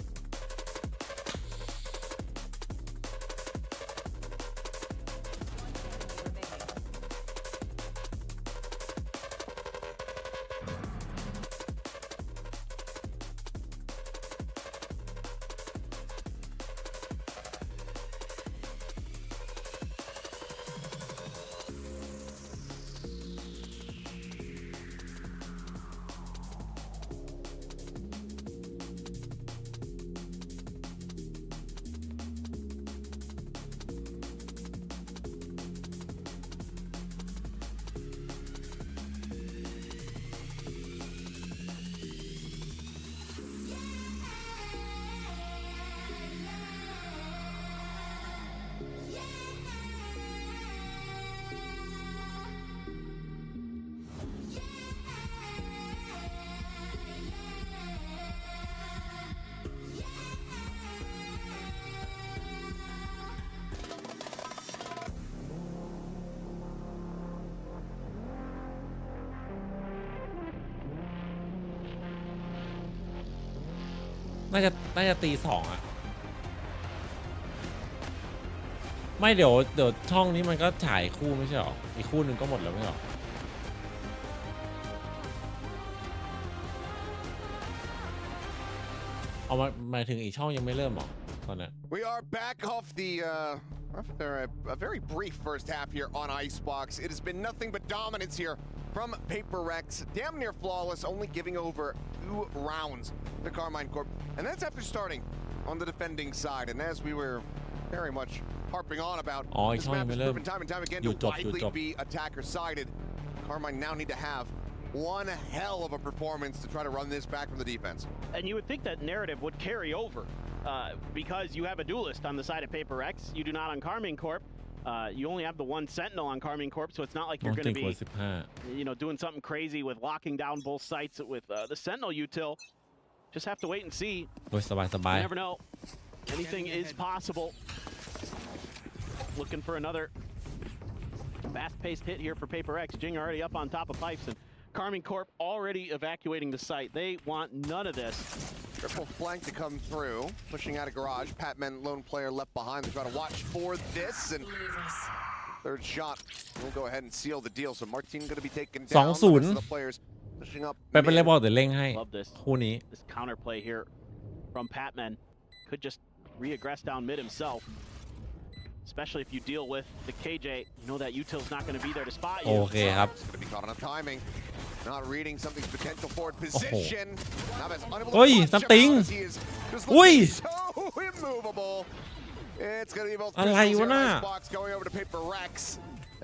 น่าจะตีสองอะไม่เดี๋ยวช่องนี้มันก็ฉายคู่ไม่ใช่หรออีกคู่หนึ่งก็หมดแล้วไม่ใช่หรอเอามาหมายถึงอีกช่องยังไม่เริ่มหรอตอนนี้ We are back off the after a very brief first half here on Icebox. It has been nothing but dominance here from PRX, damn near flawless, only giving over 2 rounds to Carmine Corp. And that's after starting on the defending side. And as we were very much harping on about, this map has proven time and time again to widely be attacker-sided. Carmine now need to have one hell of a performance to try to run this back from the defense. And you would think that narrative would carry over because you have a duelist on the side of PRX. You do not on Carmine Corp. You only have the one Sentinel on Carmine Corp, so it's not like you're going to be, doing something crazy with locking down both sites with the Sentinel util. Just have to wait and see. You never know. Anything is possible. Looking for another fast-paced hit here for PRX. Jing already up on top of pipes, and Carmine Corp already evacuating the site. They want none of this. Triple flank to come through, pushing out of garage. Patman, lone player left behind. They're trying to watch for this, and third shot will go ahead and seal the deal. So Martin going to be taken down. The players pushing up. ไปเป็นเลยบอกเดี๋ยวเร่งให้ Love this. คู่นี้ This counterplay here from Patman could just re-aggress down mid himself. especially if you deal with the KJ. You know that util's not going to be there to spot โอ you. เคครับ It's going to be caught on timing. Not reading something's potential forward position. Navas unable to เฮ้ย punch him สติง out as he is just อุ้ย looking so immovable. It's going to be both อะไร Crystal's วะน่ะ box going over to PRX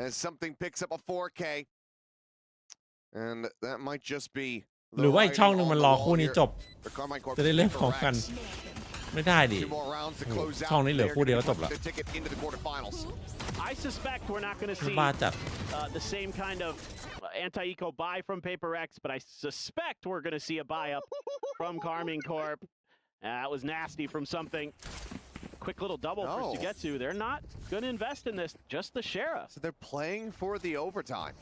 as something picks up a 4K. And that might just be หรือว่าอีกช่องหนึ่งมันรอคู่นี้จบ for Carmine Corp จะได้เล่นพร้อมกัน ไม่ได้ดิ Two more rounds to close out. ช่องนี้เหลือคู่เดียวก็จบละ Their ticket into the quarterfinals. I suspect we're not going to see บ้าจัด the same kind of anti-eco buy from PRX, but I suspect we're going to see a buy up from Carmine Corp. That was nasty from something. Quick little double for No. Sugetsu. They're not going to invest in this, just the Sheriff. So they're playing for the overtime.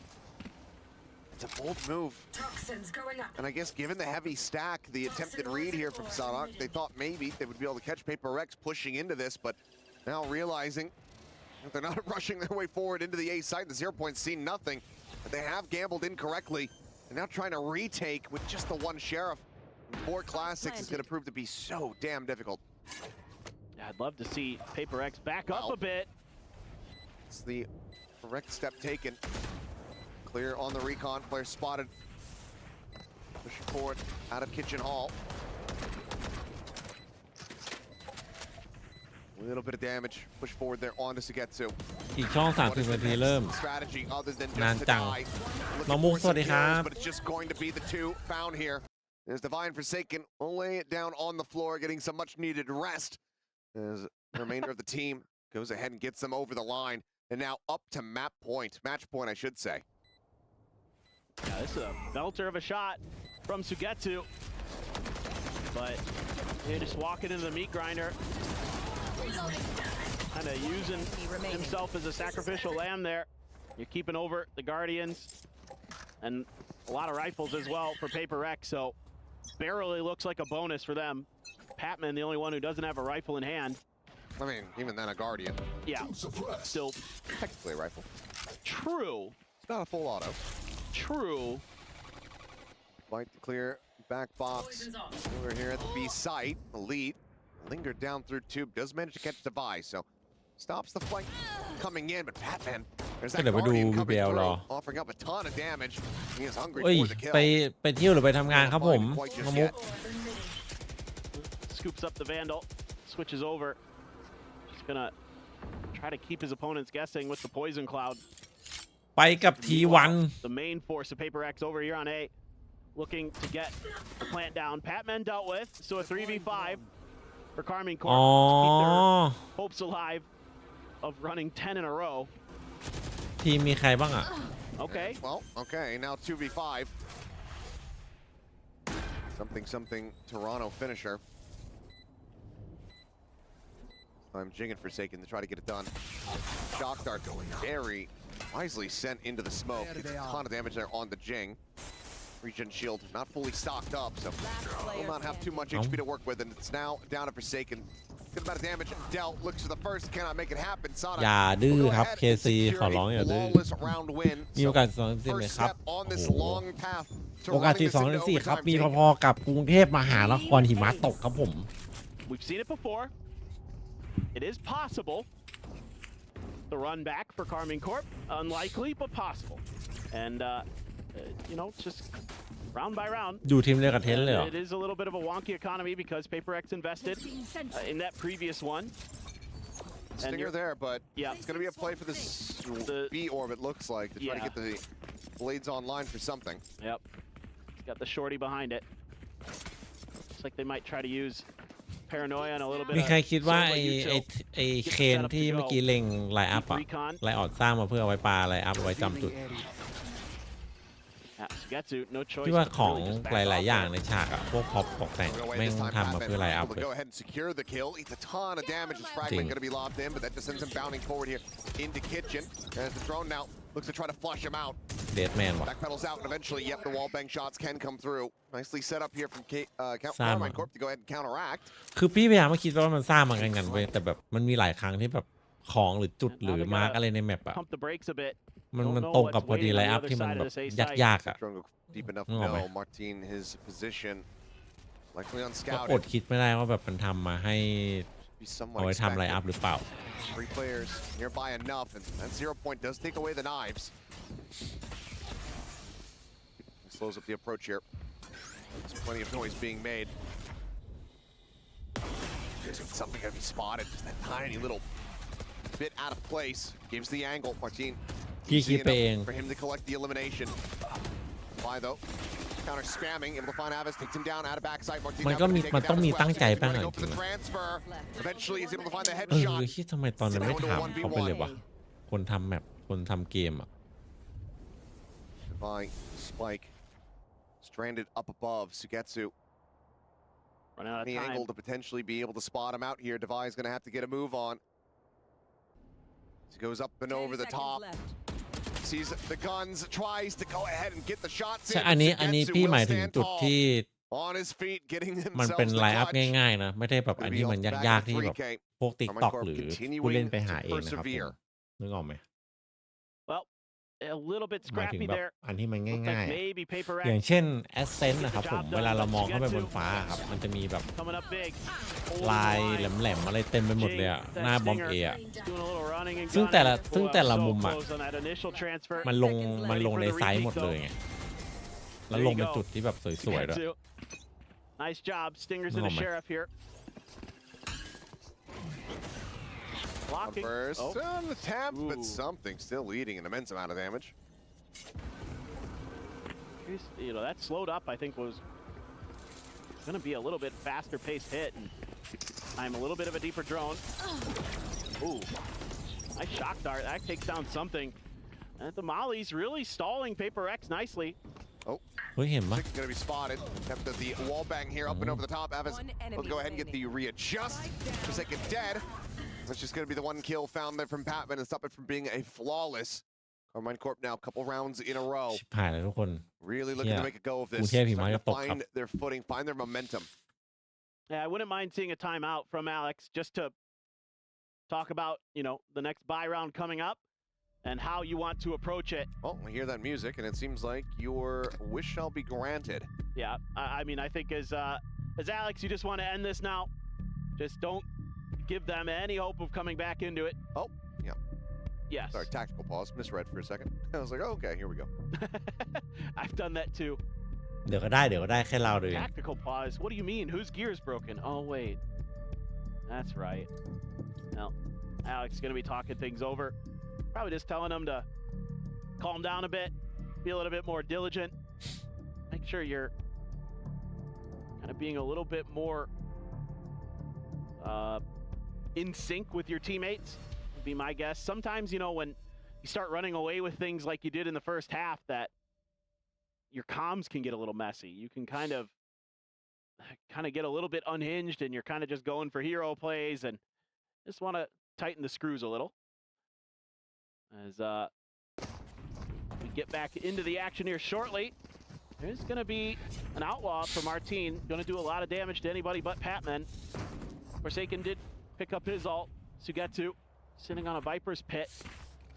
It's a bold move. Toxins going up. And I guess given the heavy stack, the attempted read here from Sanak, they thought maybe they would be able to catch PRX pushing into this, but now realizing that they're not rushing their way forward into the A site, the 0 point see nothing, but they have gambled incorrectly. They're now trying to retake with just the one Sheriff. 4 classics is going to prove to be so damn difficult. I'd love to see PRX back up a bit. It's the correct step taken. Clear on the recon, player spotted. Pushing forward out of Kitchen Hall. A little bit of damage. Push forward there onto Sugetsu. อีกช่อง What is 30 the นาที next เริ่ม strategy other than นาน just to จัง die? น้อง Looking มุก for สวัส some ดีครับ kills, but it's just going to be the 2 found here. There's Divine Forsaken. We'll lay it down on the floor, getting some much needed rest. As the remainder of the team goes ahead and gets them over the line. And now up to match point, I should say. Yeah, this is a belter of a shot from Sugetsu. But they're just walking into the meat grinder. Kind of using himself as a sacrificial lamb there. You're keeping over the Guardians. And a lot of rifles as well for PRX, so barely looks like a bonus for them. Patman, the only one who doesn't have a rifle in hand. I mean, even then, a Guardian. Yeah, still Technically a rifle. true. It's not a full auto. True. Fight to clear back box. Over here at the B site. Elite lingered down through tube. Does manage to catch Device, so stops the flank coming in. But Patman, there's that เดี๋ยวไปดู Guardian coming BBL รอ through, offering up a ton of damage. He is hungry เอ้ย for the kill. ไปเที่ยวหรือไปทำงานครับผม Not quite just น้องมุก yet. Scoops up the Vandal, switches over. Just gonna try to keep his opponents guessing with the Poison Cloud. ไปกับ T1 The main force of PRX over here on A, looking to get the plant down. Patman dealt with, so a 3v5 for Carmine Corp อ๋อ to keep their hopes alive of running 10 in a row. ทีมมีใครบ้างอ่ะ Okay. Well, okay, now 2v5. Something Toronto finisher. I'm jigging Forsaken to try to get it done. Shock Dart very wisely sent into the smoke. Gets a ton of damage there on the Jing. Regen shield not fully stocked up, so will not have too much HP to work with, and it's now down to Forsaken. Good amount of damage dealt. Looks for the first, cannot make it happen. Sonic อย่าดื้อ will go ครับ ahead and KC secure ขอร้องอย่า a ดื้อ flawless round win. มีโอกาส2 4ไหม First ครับ step on โอ้ this โห long path to โอกาส running ที่ this 2 into 4ครับ overtime. มี Jake. พอๆกับกรุงเทพมหานครหิมะตกครับผม We've seen it before. It is possible. The run back for Carmine Corp, unlikely but possible. And you know, just round by round. อยู่ทีมเดียวกับเทนเลยเหรอ It is a little bit of a wonky economy because PRX invested in that previous one. Stinger there, but Yeah. it's going to be a play for this The- B orbit, looks like, to try to Yeah. get the blades online for something. Yep. He's got the shorty behind it. Looks like they might try to use paranoia and a little bit มี of ใครคิดว่า Silva ไอ้ util. เคนที่เมื่อกี้เล็งไลน์อัพ Deep อะ recon. ไลน์ออดสร้างมาเพื่อเอาไว้ปลาไลน์อัพเอาไว้จำจุด Sugetsu, no choice. ที่ว่า but to ของ really just back หลาย off ๆ อย่าง there. ในฉากอะพวกพ็อปตกแต่ง Put away แม่ง this time, ทำมา Patman เพื่อไลน์อัพ able เล to ย go ahead and secure the kill. Eats a ton of damage. His fragment Ding. going to be lobbed in, but that just sends him bounding forward here into Kitchen. As the drone now looks to try to flush him out. เดดแมนว่ะ Back pedals out, and eventually, yep, the wall bang shots can come through. Nicely set up here from Sama. Carmine Corp to go ahead and counteract. คือพี่พยายามไม่คิดว่ามันสร้างมากันเว้ยแต่แบบมันมีหลายครั้งที่แบบของหรือจุดหรือมาร์กอะไรในแมปอะ Pump the brakes a bit. มันตรงกับพอดีไลน์อัพที่มันแบบยากๆอะ Drone go deep enough. Oh, No, man. Martin, his position likely ก็อด unscouted. คิดไม่ได้ว่าแบบมันทำมาให้ Be เอา somewhat ไว้ทำไลน์อัพ expected. หรือเปล่า Three players nearby enough, and that 0 point does take away the knives. He slows up the approach here. There's plenty of noise being made. Something gonna be spotted. Just that tiny little bit out of place. Gives the angle. Martin. พี่คิดไปเอง For him to collect the elimination. Why though? Counter spamming, able to find Avis, takes him down out of backside. Martin มันก็มีมันต้องมีตั้งใจบ้าง going จ to go for ริ the งๆ transfer. Eventually, he's able to find the เออ headshot. คิดทำไมตอนนั้นไม่ถามเขาไปเลยวะคนทำแมปคนทำเกมอ่ะ By Spike, stranded up above. Sugetsu, Running out of the time. angle to potentially be able to spot him out here. Devi is going to have to get a move on. He goes up and over the top. Sees the guns, tries to go ahead and get the shots ใช่ in. อันนี้ Sugetsu พี่ will หมายถึง stand จุด tall. ที่ On his feet, getting มัน themselves เป็น the ไลน์อัพ clutch. ง่ายๆนะไม่ได้แบบอันที่มัน Maybe off the ยาก back ๆที่ of แบบ 3K. พวก TikTok หรือผู้เล่นไปหาเองนะครับผม Persevere. นึกออกไหม Well, a little bit หมายถึง scrappy แบบ there. อันที่มัน Looks ง่าย like ๆอะ maybe Paper อย่าง X เช่น Ascent นะครับผมเวลาเรามองเข้าไปบนฟ้าครับมันจะมีแบบ coming up big. ลายแหลมๆอะไรเต็มไปหมดเลยอะหน้าบอมเออะ Doing a little running and ซึ่ง gunning. แต่ละ So มุมอะ close on that initial transfer. มันลงในไซส์หมดเลยไงแล้วลงเป็นจุดที่แบบสวยๆด้วย Nice job, Stingers No, and the man. Sheriff here. Blocking. First Oh. on the tap, but Ooh. something still leading an immense amount of damage. You know, that slowed up, I think, was going to be a little bit faster paced hit. And I'm a little bit of a deeper drone. Ooh. Nice shock dart. That takes down something. And the Molly's really stalling Paper X nicely. เฮ้ยเห็นปะ Going to be spotted. Kept at the wall bang here, up and over the top. Avis, let's go ahead and get the readjust. Forsaken dead. That's just going to be the one kill found there from Patman and stop it from being a flawless. Carmine Corp now a couple rounds in a row. ชิบหายเลยทุกคน Really looking to make a go of this. กรุงเทพหิมะ Starting จะ to ตกครับ find their footing, find their momentum. Yeah, I wouldn't mind seeing a timeout from Alex just to talk about, you know, the next buy round coming up and how you want to approach it. Oh, I hear that music, and it seems like your wish shall be granted. Yeah, I mean, I think as Alex, you just want to end this now. Just don't give them any hope of coming back into it. Oh, yeah. Yes. Sorry, tactical pause. Misread for a second. I was like, oh, okay, here we go. I've done that too. เดี๋ยวก็ได้แค่เราดูเอง Tactical pause. What do you mean? Whose gear is broken? Oh wait, that's right. Well, Alex is gonna be talking things over. Probably just telling them to calm down a bit, be a little bit more diligent. Make sure you're kind of being a little bit more in sync with your teammates. Would be my guess. Sometimes, you know, when you start running away with things like you did in the first half, that your comms can get a little messy. You can kind of get a little bit unhinged, and you're kind of just going for hero plays, and just want to tighten the screws a little. As we get back into the action here shortly, there's going to be an outlaw from our team. Going to do a lot of damage to anybody but Patman. Forsaken did pick up his ult. Sugetsu sitting on a Viper's pit.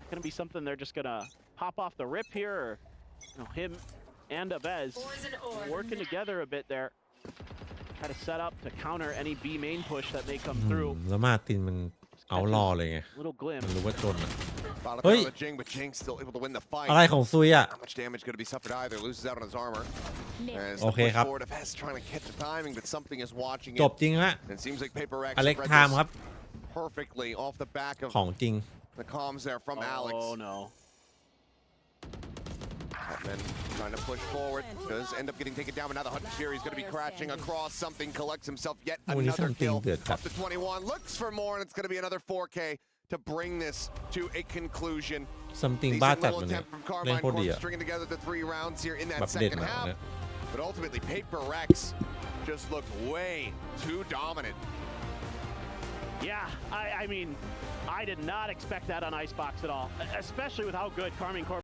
Going to be something they're just going to pop off the rip here, or you know, him and Avez working together a bit there. Try to set up to counter any B main push that may come through. แล้วมาตินมันเอารอเลยไง Little glimpse. มันรู้ว่าจนอะ Bottle Hey. down the Jing, but Jing still able to win the fight. อะไรของซุยอ่ะ Not much damage going to be suffered either. Loses out on his armor. As Okay, the pushครับ forward of Hess trying to catch the timing, but something is watching จ it. บจริงฮะ And it seems like Paper X อเล็ก read ไทม์ this ครับ perfectly off the back of ของจริง the comms there from Alex. Oh no. Patman trying to push forward. Does end up getting taken down, but now the Hunter Series going to be crashing across something. Collects himself yet Oh, he's another something kill. good. Up to 21. Looks for more, and it's going to be another 4K to bring this to a conclusion. something บ้า Decent จัด little มันเนี่ย attempt from เล่น Carmine โคตรดี Corp อะ stringing together the 3 rounds here in แบ that บเด็ด second หน่อย half. เนี่ย But ultimately, Paper X just looked way too dominant. Yeah, I mean, I did not expect that on Icebox at all, especially with how good Carmine Corp